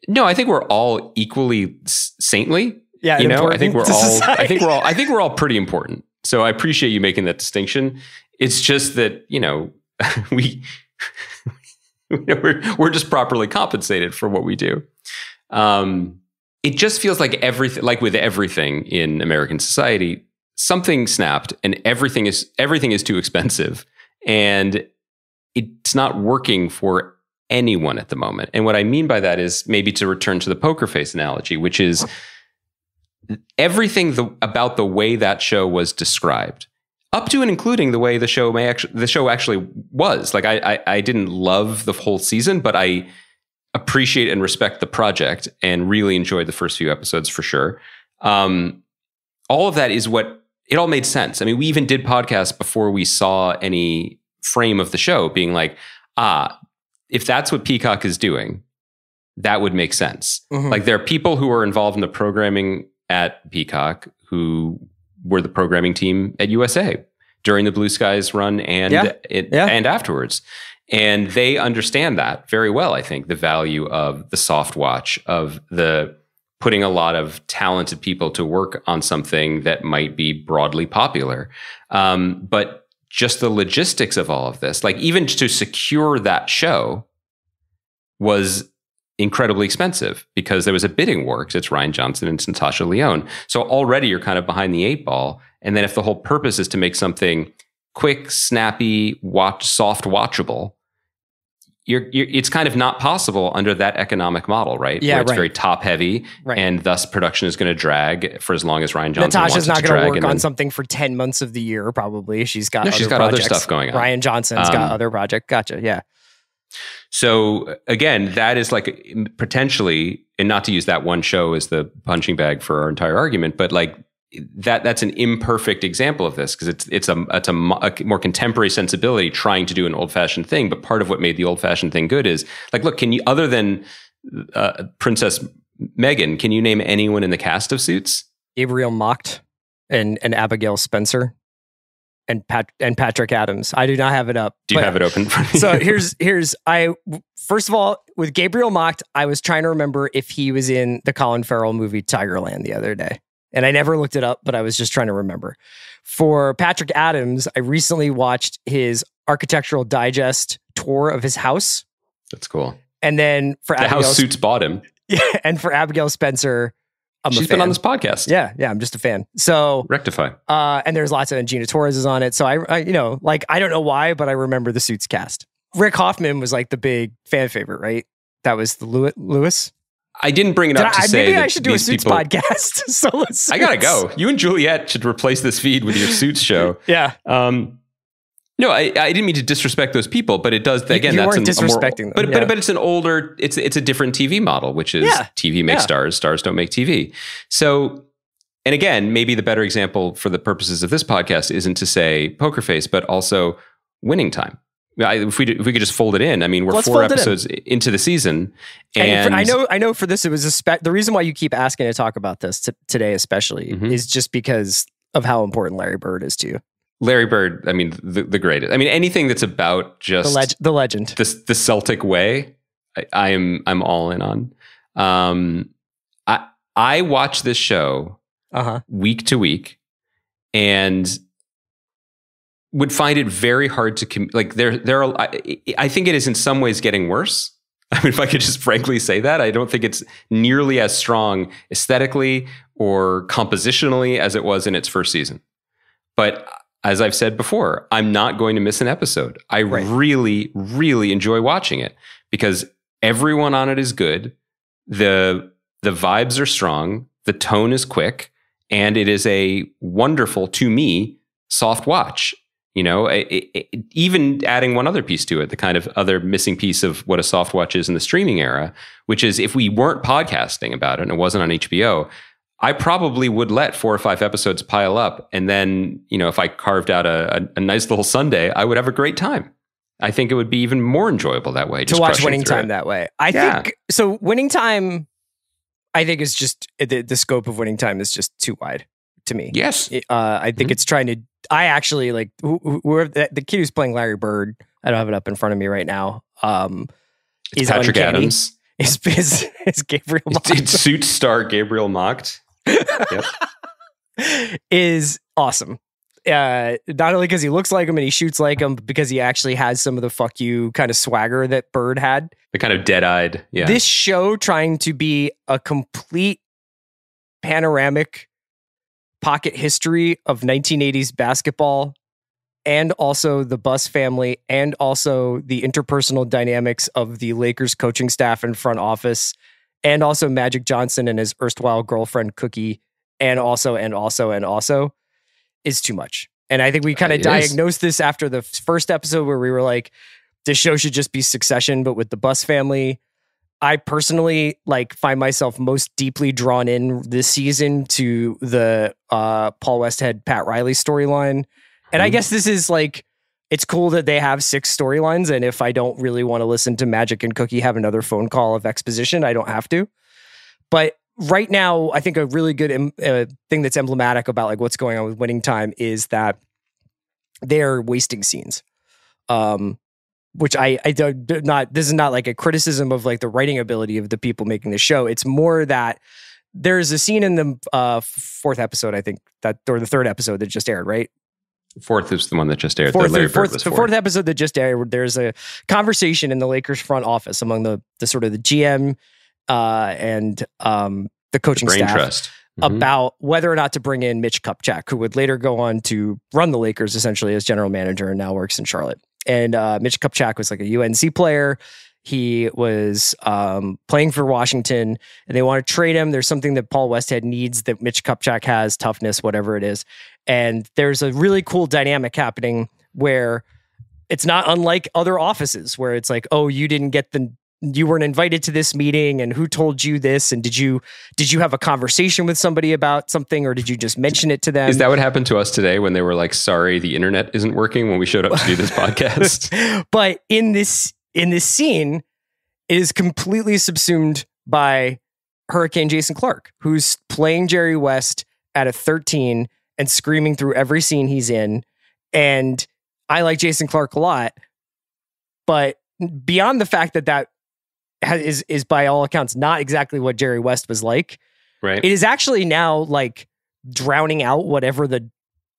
No, I think we're all equally saintly. Yeah, I think we're all pretty important. So I appreciate you making that distinction. It's just that, we're just properly compensated for what we do. It just feels like everything, like with everything in American society, something snapped and everything is too expensive, and it's not working for anyone at the moment. And what I mean by that is maybe to return to the poker face analogy, which is everything about the way that show was described, up to and including the way the show actually was. Like I didn't love the whole season, but I appreciate and respect the project and really enjoyed the first few episodes for sure. All of that is what it all made sense. I mean, we even did podcasts before we saw any frame of the show, being like, if that's what Peacock is doing, that would make sense. Mm-hmm. Like there are people who are involved in the programming at Peacock who were the programming team at USA during the Blue Skies run and afterwards. And they understand that very well, I think, the value of the soft watch, of the putting a lot of talented people to work on something that might be broadly popular. But just the logistics of all of this, like even to secure that show was incredibly expensive because there was a bidding war because it's Rian Johnson and Natasha Lyonne. So already you're kind of behind the eight ball. And then if the whole purpose is to make something quick, snappy, soft watchable, it's kind of not possible under that economic model, right? Yeah, where it's very top heavy, and thus production is going to drag for as long as Rian Johnson Natasha's wants not going to work on something for 10 months of the year, probably. She's got other stuff going on. Rian Johnson's got other projects. Gotcha. Yeah. So again, that is like potentially, and not to use that one show as the punching bag for our entire argument, but like that's an imperfect example of this because it's a more contemporary sensibility trying to do an old fashioned thing. But part of what made the old fashioned thing good is like, look, can you, other than Princess Meghan, can you name anyone in the cast of Suits? Gabriel Macht and Abigail Spencer. And Patrick Adams. I do not have it up. Do you have it open for me? So first of all, with Gabriel Macht, I was trying to remember if he was in the Colin Farrell movie Tigerland the other day. And I never looked it up, but I was just trying to remember. For Patrick Adams, I recently watched his Architectural Digest tour of his house. That's cool. And then for the house Suits bought him. Yeah, and for Abigail Spencer, she's been on this podcast. Yeah, I'm just a fan. So Rectify. And there's lots of, and Gina Torres is on it. So I don't know why, but I remember the Suits cast. Rick Hoffman was like the big fan favorite, right? That was the Lewis. I didn't bring it up to say maybe I should do a Suits podcast. So I gotta go. You and Juliet should replace this feed with your Suits show. Yeah. No, I didn't mean to disrespect those people, but it does again. You that's weren't disrespecting them. But it's an older. It's a different TV model, which is TV makes stars, stars don't make TV. So, and again, maybe the better example for the purposes of this podcast isn't to say Poker Face, but also Winning Time. If we could just fold it in, I mean, we're 4 episodes into the season, and I know for this it was the reason why you keep asking to talk about this today, especially, is just because of how important Larry Bird is to you. Larry Bird, I mean, the greatest. I mean, anything that's about just the legend, the Celtic way, I'm all in on. I watch this show week to week, and would find it very hard to I think it is in some ways getting worse. I mean, if I could just frankly say that, I don't think it's nearly as strong aesthetically or compositionally as it was in its first season. But as I've said before, I'm not going to miss an episode. I really, really enjoy watching it because everyone on it is good. The vibes are strong. The tone is quick. And it is a wonderful, to me, soft watch. You know, even adding one other piece to it, the kind of other missing piece of what a soft watch is in the streaming era, which is if we weren't podcasting about it and it wasn't on HBO, I probably would let 4 or 5 episodes pile up. And then, you know, if I carved out a nice little Sunday, I would have a great time. I think it would be even more enjoyable that way. To watch Winning Time that way. I think, so Winning Time, I think is just, the scope of Winning Time is just too wide to me. Yes. I think it's trying to, I actually like the kid who's playing Larry Bird. I don't have it up in front of me right now. It's Patrick Adams. Is Gabriel Macht. It's Suits star Gabriel Macht. Yep. Is awesome. Not only because he looks like him and he shoots like him, but because he actually has some of the fuck you kind of swagger that Bird had. The kind of dead-eyed. Yeah. This show trying to be a complete panoramic pocket history of 1980s basketball and also the Buss family and also the interpersonal dynamics of the Lakers coaching staff and front office and also Magic Johnson and his erstwhile girlfriend Cookie and also is too much. And I think we kind of diagnosed this after the first episode where we were like, this show should just be Succession, but with the Bus family. I personally find myself most deeply drawn in this season to the Paul Westhead, Pat Riley storyline. And I guess this is it's cool that they have 6 storylines. And if I don't really want to listen to Magic and Cookie have another phone call of exposition, I don't have to. But right now, I think a really good thing that's emblematic about what's going on with Winning Time is that they're wasting scenes. Which I do not, this is not a criticism of the writing ability of the people making the show. It's more that there's a scene in the 4th episode, I think, or the 3rd episode that just aired, right? 4th is the one that just aired. The 4th episode that just aired, there's a conversation in the Lakers front office among the sort of the GM and the coaching Brain staff Trust. about whether or not to bring in Mitch Kupchak, who would later go on to run the Lakers essentially as general manager and now works in Charlotte. And Mitch Kupchak was a UNC player. He was playing for Washington, and they want to trade him. There's something that Paul Westhead needs that Mitch Kupchak has, toughness, whatever it is. And there's a really cool dynamic happening where it's not unlike other offices where it's oh, you weren't invited to this meeting, and who told you this? And did you have a conversation with somebody about something, or did you just mention it to them? Is that what happened to us today when they were sorry, the internet isn't working when we showed up to do this podcast? But in this scene, it is completely subsumed by Hurricane Jason Clarke, who's playing Jerry West at a 13 and screaming through every scene he's in. And I like Jason Clarke a lot, but beyond the fact that is by all accounts not exactly what Jerry West was like. Right. It is actually now drowning out whatever the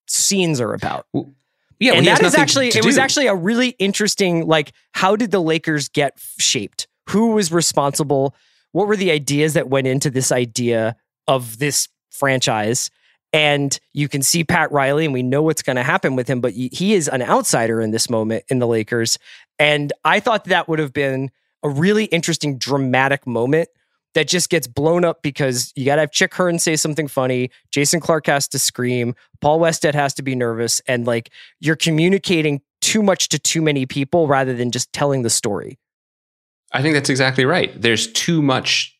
scenes are about. Well, yeah, and that is actually was actually a really interesting how did the Lakers get shaped? Who was responsible? What were the ideas that went into this idea of this franchise? And you can see Pat Riley, and we know what's going to happen with him, but he is an outsider in this moment in the Lakers. And I thought that would have been a really interesting, dramatic moment that just gets blown up because you got to have Chick Hearn say something funny. Jason Clarke has to scream. Paul Westhead has to be nervous. And you're communicating too much to too many people rather than just telling the story. I think that's exactly right. There's too much.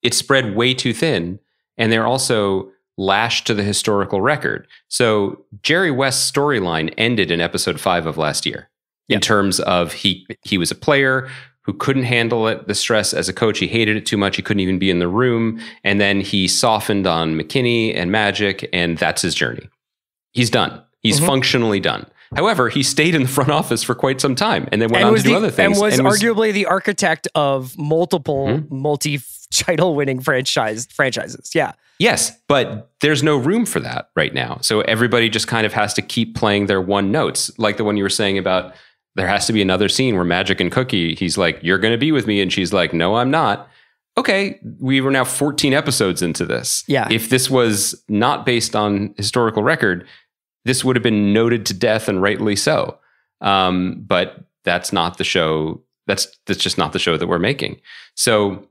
It's spread way too thin. And they're also lashed to the historical record. So Jerry West's storyline ended in episode 5 of last year. In terms of he was a player who couldn't handle it, the stress as a coach. He hated it too much. He couldn't even be in the room. And then he softened on McKinney and Magic, and that's his journey. He's done. He's functionally done. However, he stayed in the front office for quite some time and then went on to do other things. And was arguably the architect of multiple multi-title winning franchises. Yeah. Yes, but there's no room for that right now. So everybody just kind of has to keep playing their one notes, like the one you were saying about there has to be another scene where Magic and Cookie, he's like, you're going to be with me. And she's like, no, I'm not. Okay, we were now 14 episodes into this. Yeah. If this was not based on historical record, this would have been noted to death, and rightly so. But that's not the show. That's just not the show that we're making. So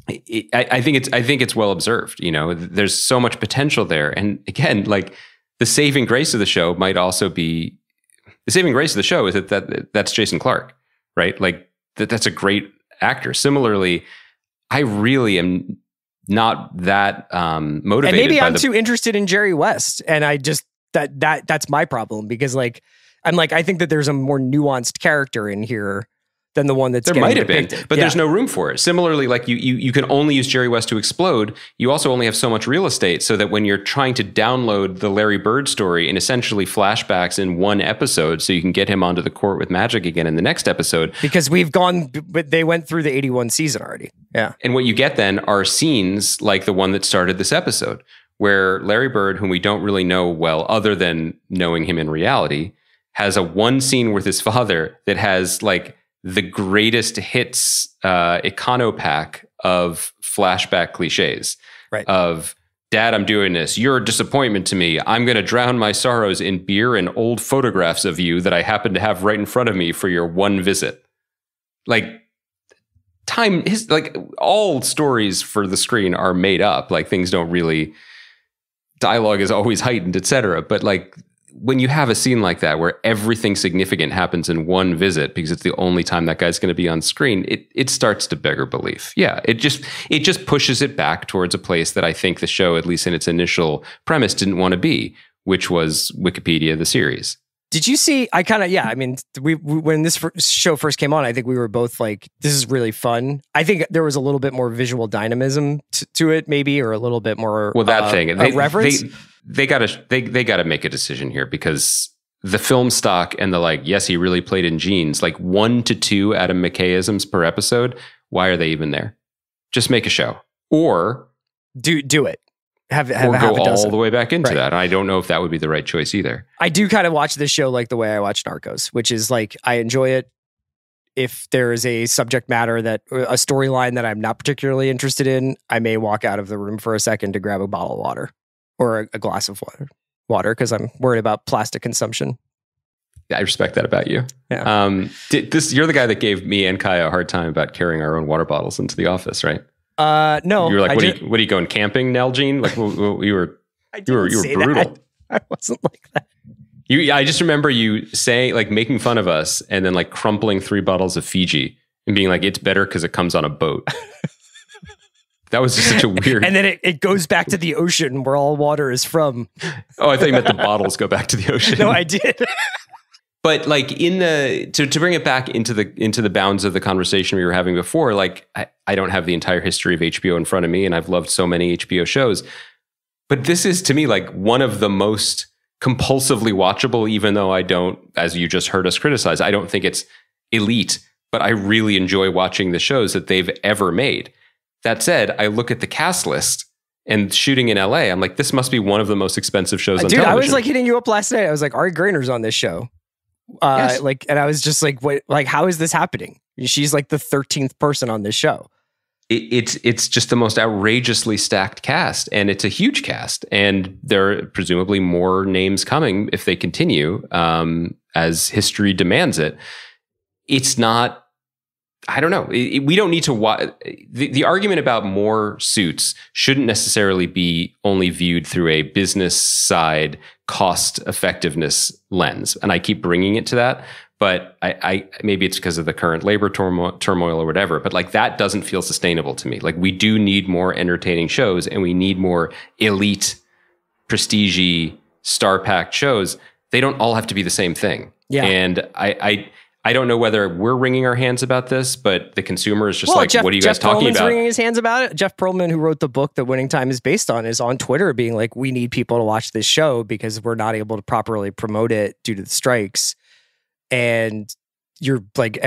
I think it's well observed. There's so much potential there. And again, the saving grace of the show might also be the saving grace of the show is that's Jason Clarke, right? That's a great actor. Similarly, I really am not that motivated. And maybe I'm too interested in Jerry West, and I just that's my problem because I think that there's a more nuanced character in here than the one that's there getting might have depicted. been, but there's no room for it. Similarly, you can only use Jerry West to explode. You also only have so much real estate, so that when you're trying to download the Larry Bird story and essentially flashbacks in one episode, so you can get him onto the court with Magic again in the next episode. Because they went through the 81 season already. Yeah. And what you get then are scenes like the one that started this episode, where Larry Bird, whom we don't really know well, other than knowing him in reality, has a one scene with his father that has the greatest hits econopack of flashback cliches. Right. Of, Dad, I'm doing this. You're a disappointment to me. I'm going to drown my sorrows in beer and old photographs of you that I happen to have right in front of me for your one visit. All stories for the screen are made up. Things don't really dialogue is always heightened, etc. But like when you have a scene like that where everything significant happens in one visit because it's the only time that guy's going to be on screen, it starts to beggar belief. Yeah, it just pushes it back towards a place that I think the show, at least in its initial premise, didn't want to be, which was Wikipedia, the series. Did you see? I mean, we when this show first came on, I think we were both like, "This is really fun." I think there was a little bit more visual dynamism to it, maybe, or a little bit more. Well, that thing, reverence. They gotta make a decision here, because the film stock and the like, yes, he really played in jeans, like 1 to 2 Adam McKay-isms per episode. Why are they even there? Just make a show, or do it. Have or go all the way back into that. I don't know if that would be the right choice either. I do kind of watch this show like the way I watch Narcos, which is like, I enjoy it if there is a subject matter a storyline that I'm not particularly interested in. I may walk out of the room for a second to grab a bottle of water or a glass of water because I'm worried about plastic consumption. I respect that about you. Yeah. You're the guy that gave me and Kaya a hard time about carrying our own water bottles into the office, right? No. You were like, what are you going camping, Nalgene? Like you were brutal. That. I wasn't like that. I just remember you saying, like, making fun of us and then like crumpling 3 bottles of Fiji and being like, it's better because it comes on a boat. That was just such a weird. And then it goes back to the ocean where all water is from. Oh, I thought you meant the bottles go back to the ocean. No, I did. But like to bring it back into the bounds of the conversation we were having before, like I don't have the entire history of HBO in front of me, and I've loved so many HBO shows. But this is, to me, like one of the most compulsively watchable, even though I don't, as you just heard us criticize, I don't think it's elite, but I really enjoy watching the shows that they've ever made. That said, I look at the cast list and shooting in LA, I'm like, this must be one of the most expensive shows on television. I was like hitting you up last night. I was like, Ari Grainer's on this show. Yes. And I was just like, wait, like, how is this happening? She's like the 13th person on this show. It's just the most outrageously stacked cast, and it's a huge cast, and there are presumably more names coming if they continue, as history demands it. It's not, I don't know. We don't need to watch. The argument about more Suits shouldn't necessarily be only viewed through a business side cost effectiveness lens. And I keep bringing it to that, but I maybe it's because of the current labor turmoil or whatever, but like that doesn't feel sustainable to me. Like we do need more entertaining shows, and we need more elite, prestige-y, star-packed shows. They don't all have to be the same thing. Yeah. And I don't know whether we're wringing our hands about this, but the consumer is just what are you guys talking about? Jeff Pearlman's wringing his hands about it. Jeff Pearlman, who wrote the book that Winning Time is based on, is on Twitter being like, we need people to watch this show because we're not able to properly promote it due to the strikes. And you're like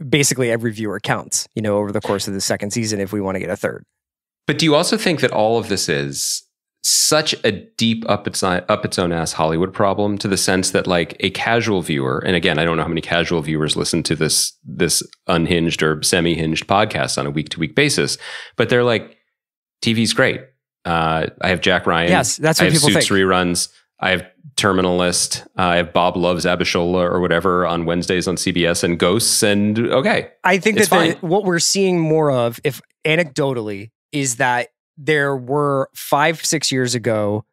basically every viewer counts, over the course of the second season if we want to get a third. But do you also think that all of this is such a deep up its own ass Hollywood problem, to the sense that like a casual viewer, and again, I don't know how many casual viewers listen to this unhinged or semi-hinged podcast on a week-to-week basis, but they're like, TV's great. I have Jack Ryan. Yes, that's what people Suits think. reruns. I have Terminal List. I have Bob Loves Abishola or whatever on Wednesdays on CBS, and Ghosts, and okay. I think that what we're seeing more of, if anecdotally, is that there were 5-6 years ago,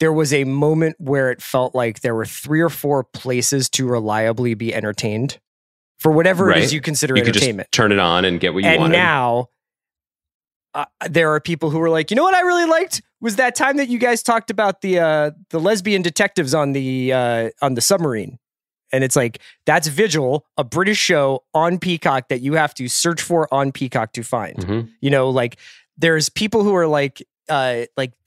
there was a moment where it felt like there were 3 or 4 places to reliably be entertained for whatever it is you consider entertainment. You could just turn it on and get what you wanted. And now there are people who are like, you know what I really liked was that time that you guys talked about the lesbian detectives on the submarine. And it's like, that's Vigil, a British show on Peacock that you have to search for on Peacock to find. Mm-hmm. Like there's people who are like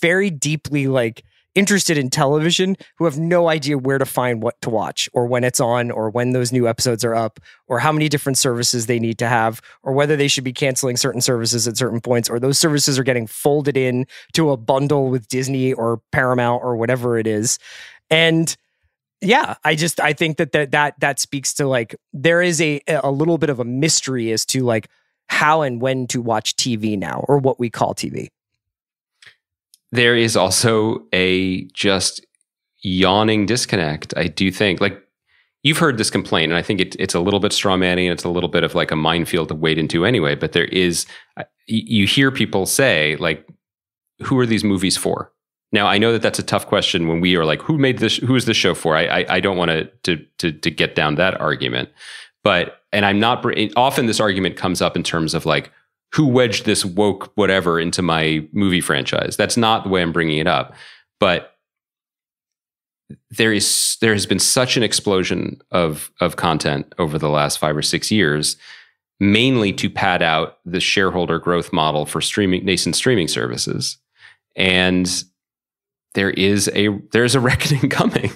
very deeply like interested in television who have no idea where to find what to watch, or when it's on, or when those new episodes are up, or how many different services they need to have, or whether they should be canceling certain services at certain points, or those services are getting folded in to a bundle with Disney or Paramount or whatever it is. And yeah, I think that speaks to like, there is a little bit of a mystery as to like how and when to watch TV now, or what we call TV. There is also a just yawning disconnect. I do think, like, you've heard this complaint, and I think it's a little bit straw manning, and it's a little bit of like a minefield to wade into anyway. But there is, you hear people say, like, who are these movies for? Now, I know that that's a tough question when we are like, who made this? Who is this show for? I don't want to get down that argument, and I'm not. Often this argument comes up in terms of like, who wedged this woke whatever into my movie franchise? That's not the way I'm bringing it up. But there has been such an explosion of content over the last 5 or 6 years, mainly to pad out the shareholder growth model for nascent streaming services, and there's a reckoning coming.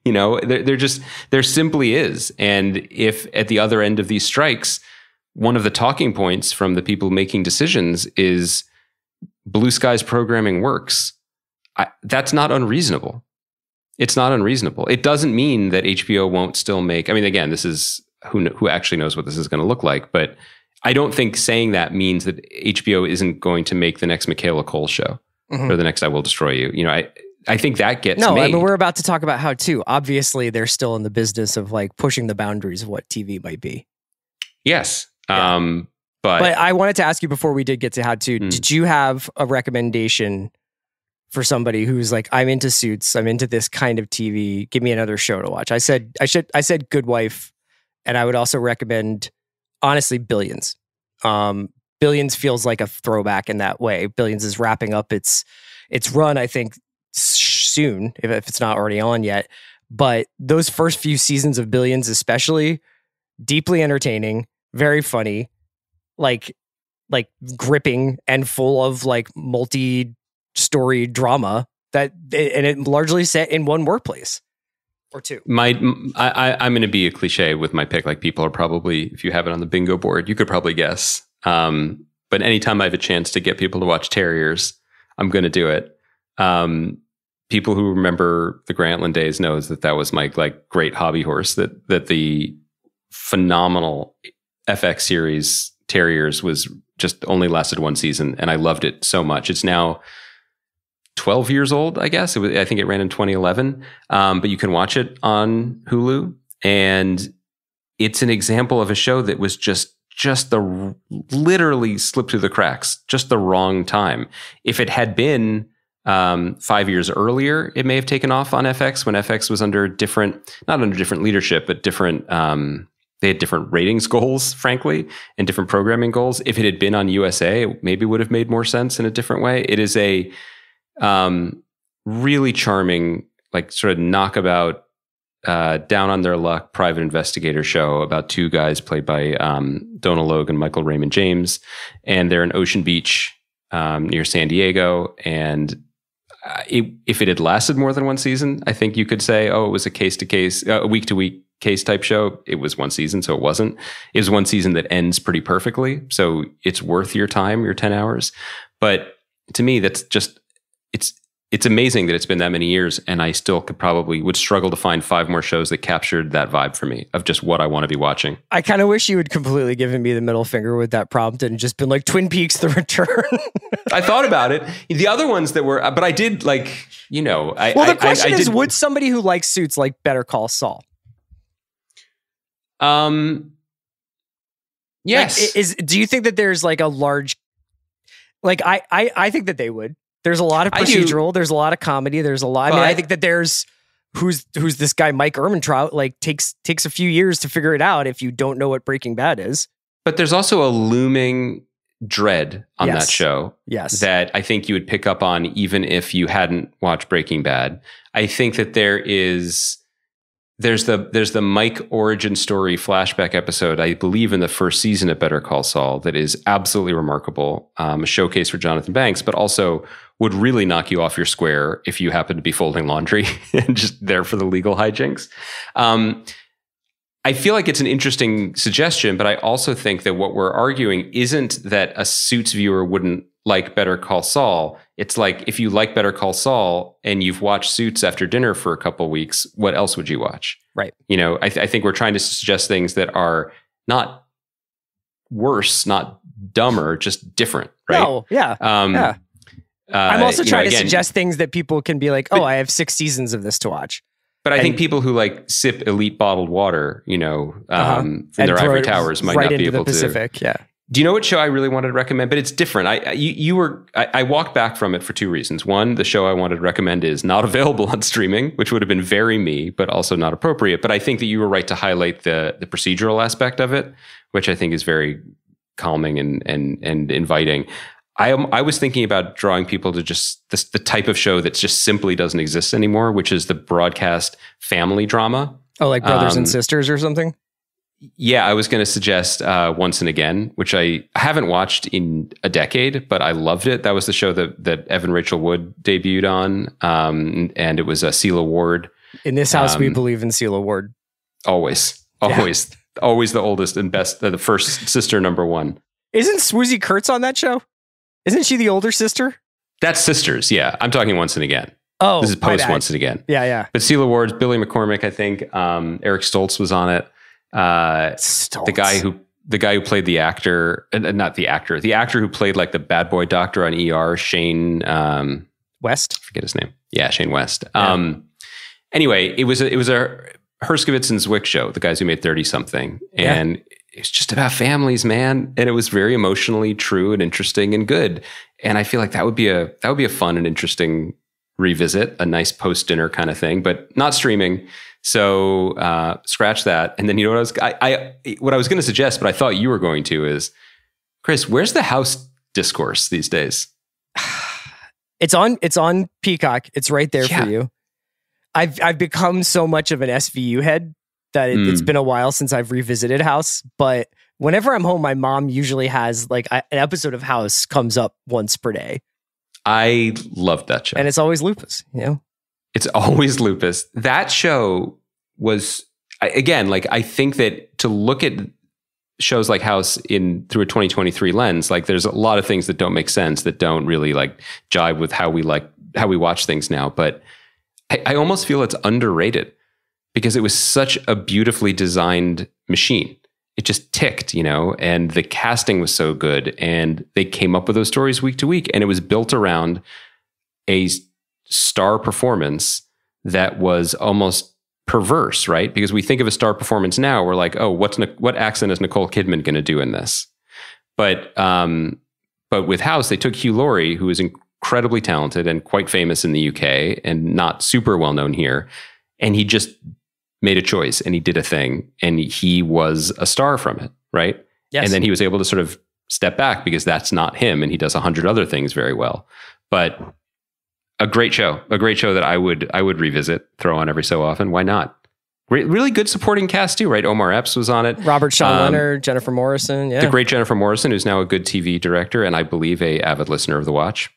You know, there simply is. And if at the other end of these strikes, one of the talking points from the people making decisions is Blue Sky's programming works, that's not unreasonable. It's not unreasonable. It doesn't mean that HBO won't still make, I mean, again, this is who actually knows what this is going to look like, but I don't think saying that means that HBO isn't going to make the next Michaela Cole show or the next I Will Destroy You. You know, I think that gets made. I mean, we're about to talk about how too. Obviously, they're still in the business of like pushing the boundaries of what TV might be. Yes. Yeah. But I wanted to ask you before we did get to how to, did you have a recommendation for somebody who's like, I'm into Suits, I'm into this kind of TV, give me another show to watch? I said Good Wife, and I would also recommend, honestly, Billions. Billions feels like a throwback in that way. Billions is wrapping up its run, I think, soon, if it's not already on yet. But those first few seasons of Billions, especially, deeply entertaining, very funny, like gripping and full of like multi-story drama and it largely set in one workplace or two. I'm going to be a cliche with my pick. Like, people are probably, if you have it on the bingo board, you could probably guess. But anytime I have a chance to get people to watch Terriers, I'm going to do it. People who remember the Grantland days knows that was my like great hobby horse, that the phenomenal FX series Terriers was just only lasted one season, and I loved it so much. It's now 12 years old, I guess. I think it ran in 2011, but you can watch it on Hulu, and it's an example of a show that was just literally slipped through the cracks, just the wrong time. If it had been 5 years earlier, it may have taken off on FX when FX was under not under different leadership, but different, they had different ratings goals, frankly, and different programming goals. If it had been on USA, it maybe would have made more sense in a different way. It is a really charming, like sort of knockabout, down on their luck private investigator show about two guys played by Donal Logue and Michael Raymond James, and they're in Ocean Beach near San Diego. And if it had lasted more than one season, I think you could say, oh, it was a case-to-case, a week-to-week case type show. It was one season, so it wasn't. It was one season that ends pretty perfectly, so it's worth your time, your 10 hours. But to me, that's just, it's amazing that it's been that many years, and I still would struggle to find 5 more shows that captured that vibe for me of just what I want to be watching. I kind of wish you had completely given me the middle finger with that prompt and just been like, Twin Peaks: The Return. I thought about it. The other ones that were, but I did like, you know. The question is, would somebody who likes Suits like Better Call Saul? Yes. Like, do you think that there's like a large, like I think that they would. There's a lot of procedural. There's a lot of comedy. There's a lot. I mean, I think that there's who's this guy Mike Ehrmantraut. Like takes a few years to figure it out if you don't know what Breaking Bad is. But there's also a looming dread on Yes. that show. Yes, that I think you would pick up on even if you hadn't watched Breaking Bad. I think that there's the Mike origin story flashback episode, I believe in the first season of Better Call Saul, that is absolutely remarkable. A showcase for Jonathan Banks, but also would really knock you off your square if you happen to be folding laundry and just there for the legal hijinks. I feel like it's an interesting suggestion, but I also think that what we're arguing isn't that a Suits viewer wouldn't like Better Call Saul. It's like, if you like Better Call Saul and you've watched Suits after dinner for a couple of weeks, what else would you watch? Right. You know, I think we're trying to suggest things that are not worse, not dumber, just different, right? No, yeah. Yeah. I'm also trying to suggest things that people can be like, oh, I have 6 seasons of this to watch. But I think people who like sip elite bottled water, you know, from their ivory towers might not be able to. Pacific, yeah. Do you know what show I really wanted to recommend? But it's different. I walked back from it for two reasons. One, the show I wanted to recommend is not available on streaming, which would have been very me, but also not appropriate. But I think that you were right to highlight the procedural aspect of it, which I think is very calming and inviting. I was thinking about drawing people to just the type of show that just simply doesn't exist anymore, which is the broadcast family drama. Oh, like Brothers and Sisters or something? Yeah, I was going to suggest Once and Again, which I haven't watched in a decade, but I loved it. That was the show that Evan Rachel Wood debuted on, and it was Celia Ward. In this house, we believe in Celia Ward. Always the oldest and best, the first sister number one. Isn't Swoozie Kurtz on that show? Isn't she the older sister? That's Sisters, yeah. I'm talking Once and Again. Oh, this is post Once and Again. Yeah. But Celia Ward, Billy McCormick, I think. Eric Stoltz was on it. The guy who played the actor, not the actor who played like the bad boy doctor on ER, Shane West. I forget his name. Yeah, Shane West. Yeah. Anyway, it was a Herskovitz and Zwick show, the guys who made 30 something, and it's just about families, man. And it was very emotionally true and interesting and good. And I feel like that would be a fun and interesting revisit, a nice post dinner kind of thing, but not streaming. So scratch that. And then you know what I was going to suggest, but I thought you were going to is, Chris, where's the House discourse these days? It's on Peacock. It's right there for you. I've become so much of an SVU head that it's been a while since I've revisited House. But whenever I'm home, my mom usually has like an episode of House comes up once per day. I loved that show. And it's always Lupus, you know? It's always Lupus. That show was, again, like I think that to look at shows like House through a 2023 lens, like there's a lot of things that don't make sense, that don't really like jive with how we watch things now. But I almost feel it's underrated because it was such a beautifully designed machine. It just ticked, you know, and the casting was so good and they came up with those stories week to week. And it was built around a star performance that was almost perverse, right? Because we think of a star performance now, we're like, oh, what accent is Nicole Kidman going to do in this? But with House, they took Hugh Laurie, who is incredibly talented and quite famous in the UK and not super well known here, and he just made a choice and he did a thing and he was a star from it, right? Yes. And then he was able to sort of step back because that's not him and he does 100 other things very well. But a great show that I would revisit, throw on every so often. Why not? Really good supporting cast too, right? Omar Epps was on it. Robert Sean Leonard, Jennifer Morrison. Yeah. The great Jennifer Morrison, who's now a good TV director and I believe a avid listener of The Watch.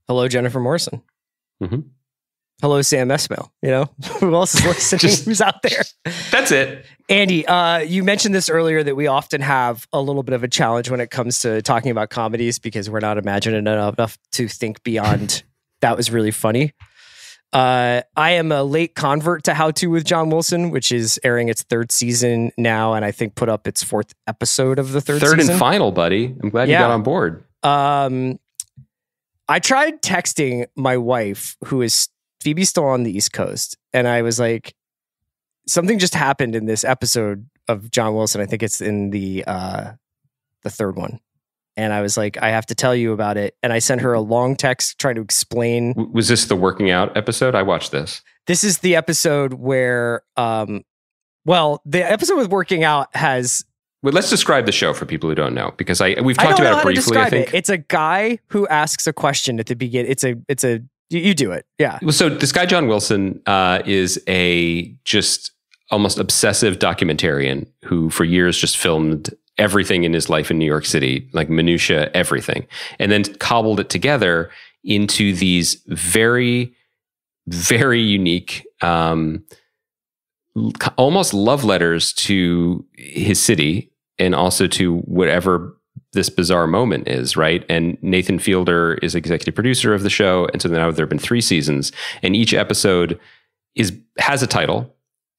Hello, Jennifer Morrison. Mm-hmm. Hello, Sam Esmail. You know, who else is listening? Who's out there? That's it. Andy, you mentioned this earlier that we often have a little bit of a challenge when it comes to talking about comedies because we're not imaginative enough to think beyond that was really funny. I am a late convert to How To with John Wilson, which is airing its third season now, and I think put up its fourth episode of the third season. Third and final, buddy. I'm glad you got on board. I tried texting my wife, who is Phoebe's still on the East Coast. And I was like, something just happened in this episode of John Wilson. I think it's in the third one. And I was like, I have to tell you about it. And I sent her a long text trying to explain. Was this the working out episode? I watched this. This is the episode where, the episode with working out has... Well, let's describe the show for people who don't know, because we've talked about it briefly, I think. It's a guy who asks a question at the beginning. It's a you do it. Yeah. So this guy, John Wilson, is a just almost obsessive documentarian who for years just filmed everything in his life in New York City, like minutia, everything, and then cobbled it together into these very, very unique, almost love letters to his city and also to whatever this bizarre moment is, right? And Nathan Fielder is executive producer of the show. And so now there have been 3 seasons and each episode has a title,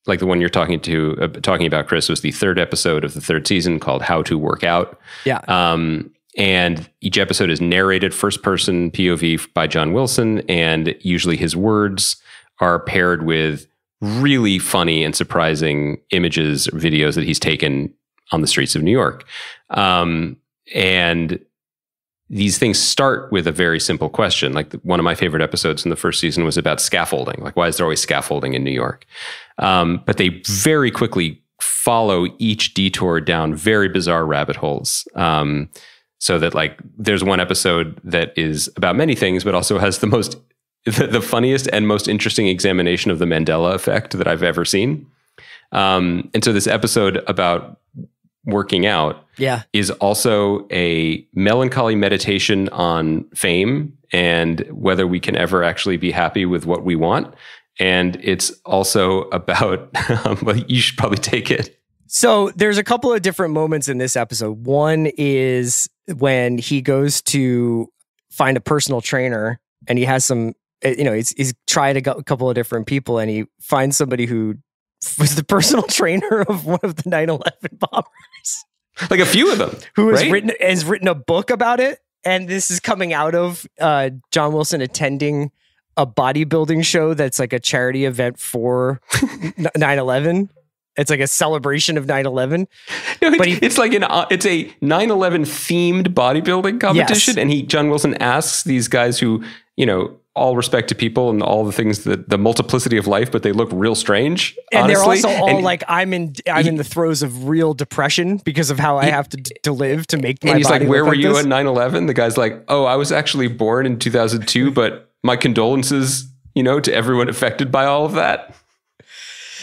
like the one you're talking about, Chris, was the 3rd episode of the 3rd season called How to Work Out. Yeah. And each episode is narrated first person POV by John Wilson. And usually his words are paired with really funny and surprising images, videos that he's taken on the streets of New York. And these things start with a very simple question. Like one of my favorite episodes in the first season was about scaffolding. Like, why is there always scaffolding in New York? But they very quickly follow each detour down very bizarre rabbit holes. So that like there's one episode that is about many things, but also has the funniest and most interesting examination of the Mandela effect that I've ever seen. And so this episode about working out is also a melancholy meditation on fame and whether we can ever actually be happy with what we want. And it's also about, well, you should probably take it. So there's a couple of different moments in this episode. One is when he goes to find a personal trainer and he has some, he's tried a couple of different people and he finds somebody who was the personal trainer of one of the 9/11 bombers. Like a few of them. Who has written a book about it. And this is coming out of John Wilson attending a bodybuilding show that's like a charity event for 9/11. It's like a celebration of 9/11. No, it's like it's a 9/11 themed bodybuilding competition. Yes. And John Wilson asks these guys who, all respect to people and all the things that the multiplicity of life, but they look real strange. And honestly. They're also all like, I'm in the throes of real depression because of how I have to live to make my body. And he's like, where were like you this? at 9/11? The guy's like, oh, I was actually born in 2002, but my condolences, to everyone affected by all of that.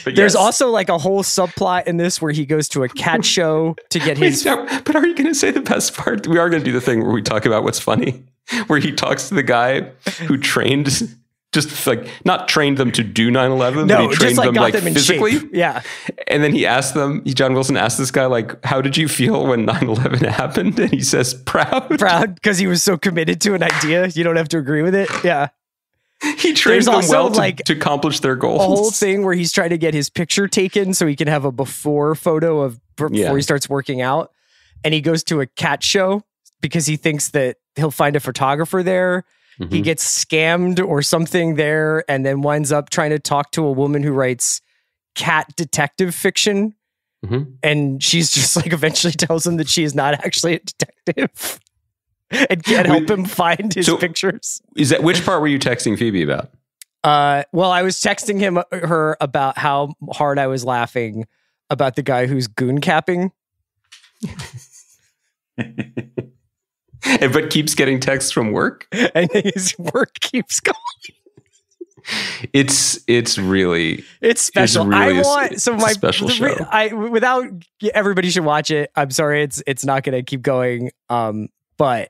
But there's also like a whole subplot in this where he goes to a cat show to get his. But are you going to say the best part? We are going to do the thing where we talk about what's funny, where he talks to the guy who trained, just like not trained them to do 9/11, but he trained them like physically. Yeah. And then John Wilson asked this guy, like, how did you feel when 9/11 happened? And he says, proud. Proud because he was so committed to an idea. You don't have to agree with it. Yeah. He trains them well to accomplish their goals. A whole thing where he's trying to get his picture taken so he can have a before photo of before he starts working out. And he goes to a cat show because he thinks that he'll find a photographer there. Mm-hmm. He gets scammed or something there and then winds up trying to talk to a woman who writes cat detective fiction. Mm-hmm. And she's just like eventually tells him that she is not actually a detective. And can't help him find his pictures. Which part were you texting Phoebe about? Well, I was texting her about how hard I was laughing about the guy who's goon capping. But keeps getting texts from work? And his work keeps going. It's really... It's special. It's a special show. Without... Everybody should watch it. I'm sorry, it's not going to keep going. But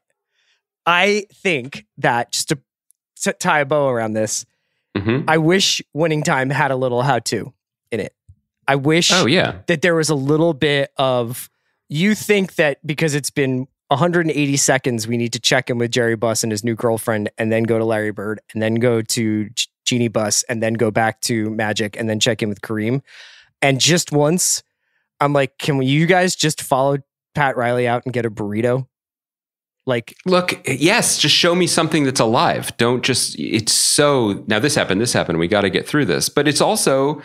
I think that just to tie a bow around this, I wish Winning Time had a little how-to in it. I wish that there was a little bit of, you think that because it's been 180 seconds, we need to check in with Jerry Buss and his new girlfriend and then go to Larry Bird and then go to Jeannie Buss and then go back to Magic and then check in with Kareem. And just once, I'm like, can you guys just follow Pat Riley out and get a burrito? Like, look, yes, just show me something that's alive. Don't just, it's so, now this happened, we got to get through this. But it's also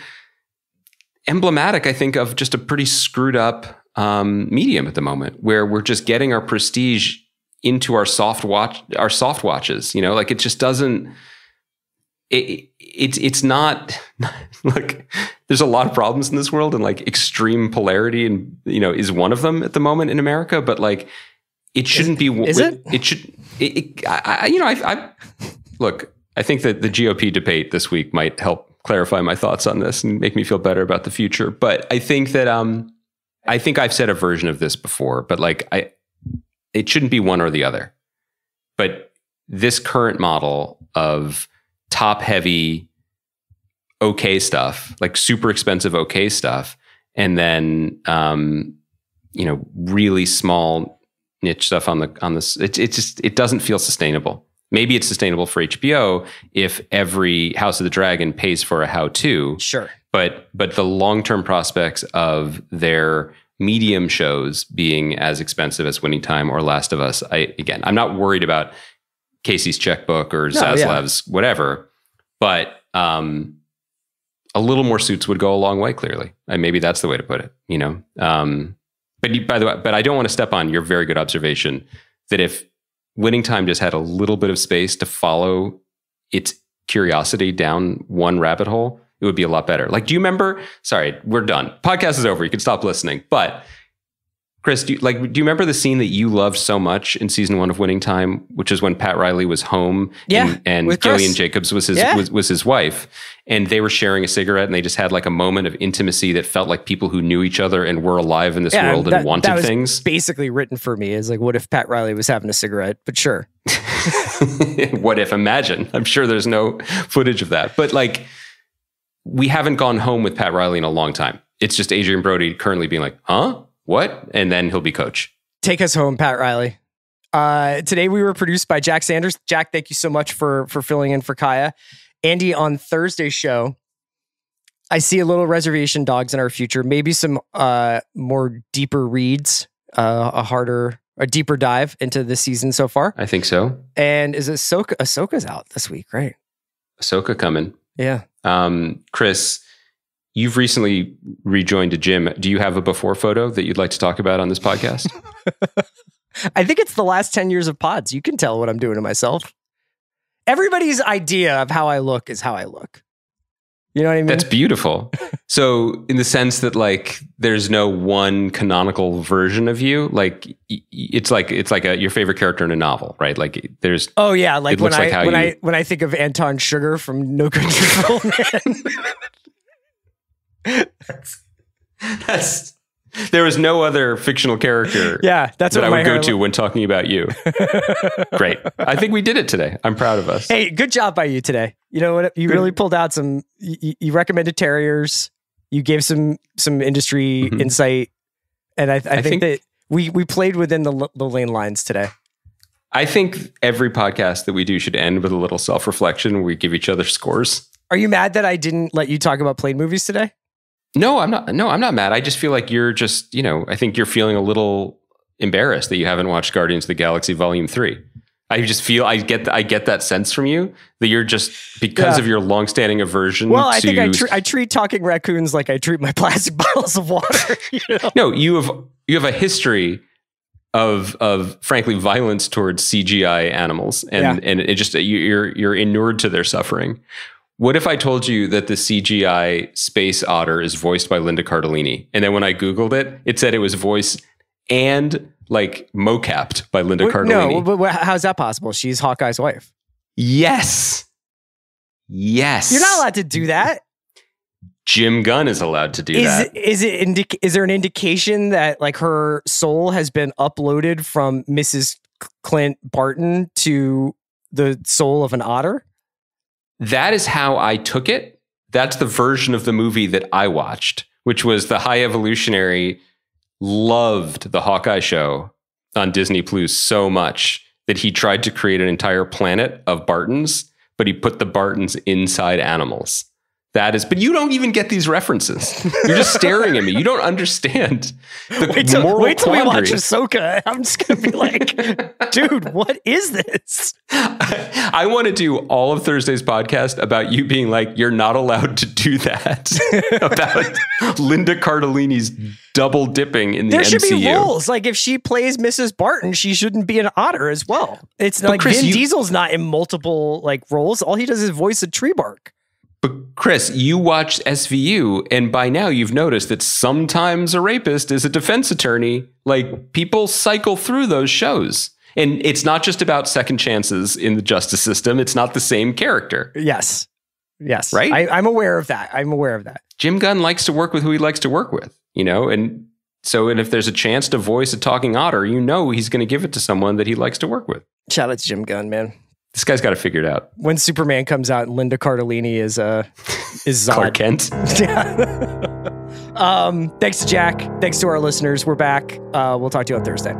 emblematic, I think, of just a pretty screwed up medium at the moment where we're just getting our prestige into our soft watches, like it just doesn't, it's not, look, there's a lot of problems in this world and like extreme polarity and, is one of them at the moment in America, but like, it shouldn't be. Is it? It should. Look. I think that the GOP debate this week might help clarify my thoughts on this and make me feel better about the future. But I think that I think I've said a version of this before. But like it shouldn't be one or the other. But this current model of top heavy, okay stuff, like super expensive okay stuff, and then really small niche stuff on this. It doesn't feel sustainable. Maybe it's sustainable for HBO if every House of the Dragon pays for a how-to. Sure. But the long-term prospects of their medium shows being as expensive as Winning Time or Last of Us, I'm not worried about Casey's checkbook or Zaslav's whatever, but a little more suits would go a long way, clearly. And maybe that's the way to put it, But by the way, but I don't want to step on your very good observation that if Winning Time just had a little bit of space to follow its curiosity down one rabbit hole, it would be a lot better. Like, do you remember? Sorry, we're done. Podcast is over. You can stop listening. But Chris, do you remember the scene that you loved so much in season 1 of Winning Time, which is when Pat Riley was home and Gillian Jacobs was his wife, and they were sharing a cigarette, and they just had like a moment of intimacy that felt like people who knew each other and were alive in this world and wanted that things. Basically written for me is like, what if Pat Riley was having a cigarette? But sure. What if? Imagine. I'm sure there's no footage of that, but like, we haven't gone home with Pat Riley in a long time. It's just Adrian Brody currently being like, huh? What? And then he'll be coach. Take us home, Pat Riley. Today we were produced by Jack Sanders. Jack, thank you so much for filling in for Kaya. Andy, on Thursday's show, I see a little Reservation Dogs in our future. Maybe some more deeper reads, a deeper dive into this season so far. I think so. And is Ahsoka? Ahsoka's out this week, right? Ahsoka coming. Yeah. Chris, you've recently rejoined a gym. Do you have a before photo that you'd like to talk about on this podcast? I think it's the last 10 years of pods. You can tell what I'm doing to myself. Everybody's idea of how I look is how I look. You know what I mean? That's beautiful. So in the sense that like, there's no one canonical version of you, like it's like your favorite character in a novel, right? Like there's, oh yeah. Like when I think of Anton Sugar from No Country for Old Men. That's there was no other fictional character that's that what I would go to when talking about you. Great. I think we did it today. I'm proud of us. Hey, good job by you today. You know what? You really pulled out some, you recommended terriers. You gave some industry insight. And I think that we played within the lane lines today. I think every podcast that we do should end with a little self-reflection where we give each other scores. Are you mad that I didn't let you talk about plane movies today? No, I'm not. No, I'm not mad. I just feel like you're just, I think you're feeling a little embarrassed that you haven't watched Guardians of the Galaxy Volume 3. I just feel I get that sense from you that you're just because of your longstanding aversion. Well, I think I treat talking raccoons like I treat my plastic bottles of water. No, you have a history of frankly violence towards CGI animals, and it just you're inured to their suffering. What if I told you that the CGI space otter is voiced by Linda Cardellini? And then when I Googled it, it said it was voiced and like mocapped by Linda Cardellini. No, but how's that possible? She's Hawkeye's wife. Yes. You're not allowed to do that. Jim Gunn is allowed to do that. Is there an indication that like her soul has been uploaded from Mrs. Clint Barton to the soul of an otter? That is how I took it. That's the version of the movie that I watched, which was the High Evolutionary loved the Hawkeye show on Disney Plus so much that he tried to create an entire planet of Bartons, but he put the Bartons inside animals. But you don't even get these references. You're just staring at me. You don't understand the moral Wait till we watch quandary. Ahsoka. I'm just going to be like, dude, what is this? I want to do all of Thursday's podcast about you being like, you're not allowed to do that. About Linda Cardellini's double dipping in the MCU. There should be rules. Like if she plays Mrs. Barton, she shouldn't be an otter as well. It's like Chris, Vin Diesel's not in multiple like roles. All he does is voice a tree bark. But Chris, you watched SVU, and by now you've noticed that sometimes a rapist is a defense attorney. Like people cycle through those shows. And it's not just about second chances in the justice system. It's not the same character. Yes. Right? I'm aware of that. Jim Gunn likes to work with who he likes to work with, and if there's a chance to voice a talking otter, he's going to give it to someone that he likes to work with. Shout out to Jim Gunn, man. This guy's got it figured out. When Superman comes out and Linda Cardellini is Zod. Clark Kent. Thanks to Jack. Thanks to our listeners. We're back. We'll talk to you on Thursday.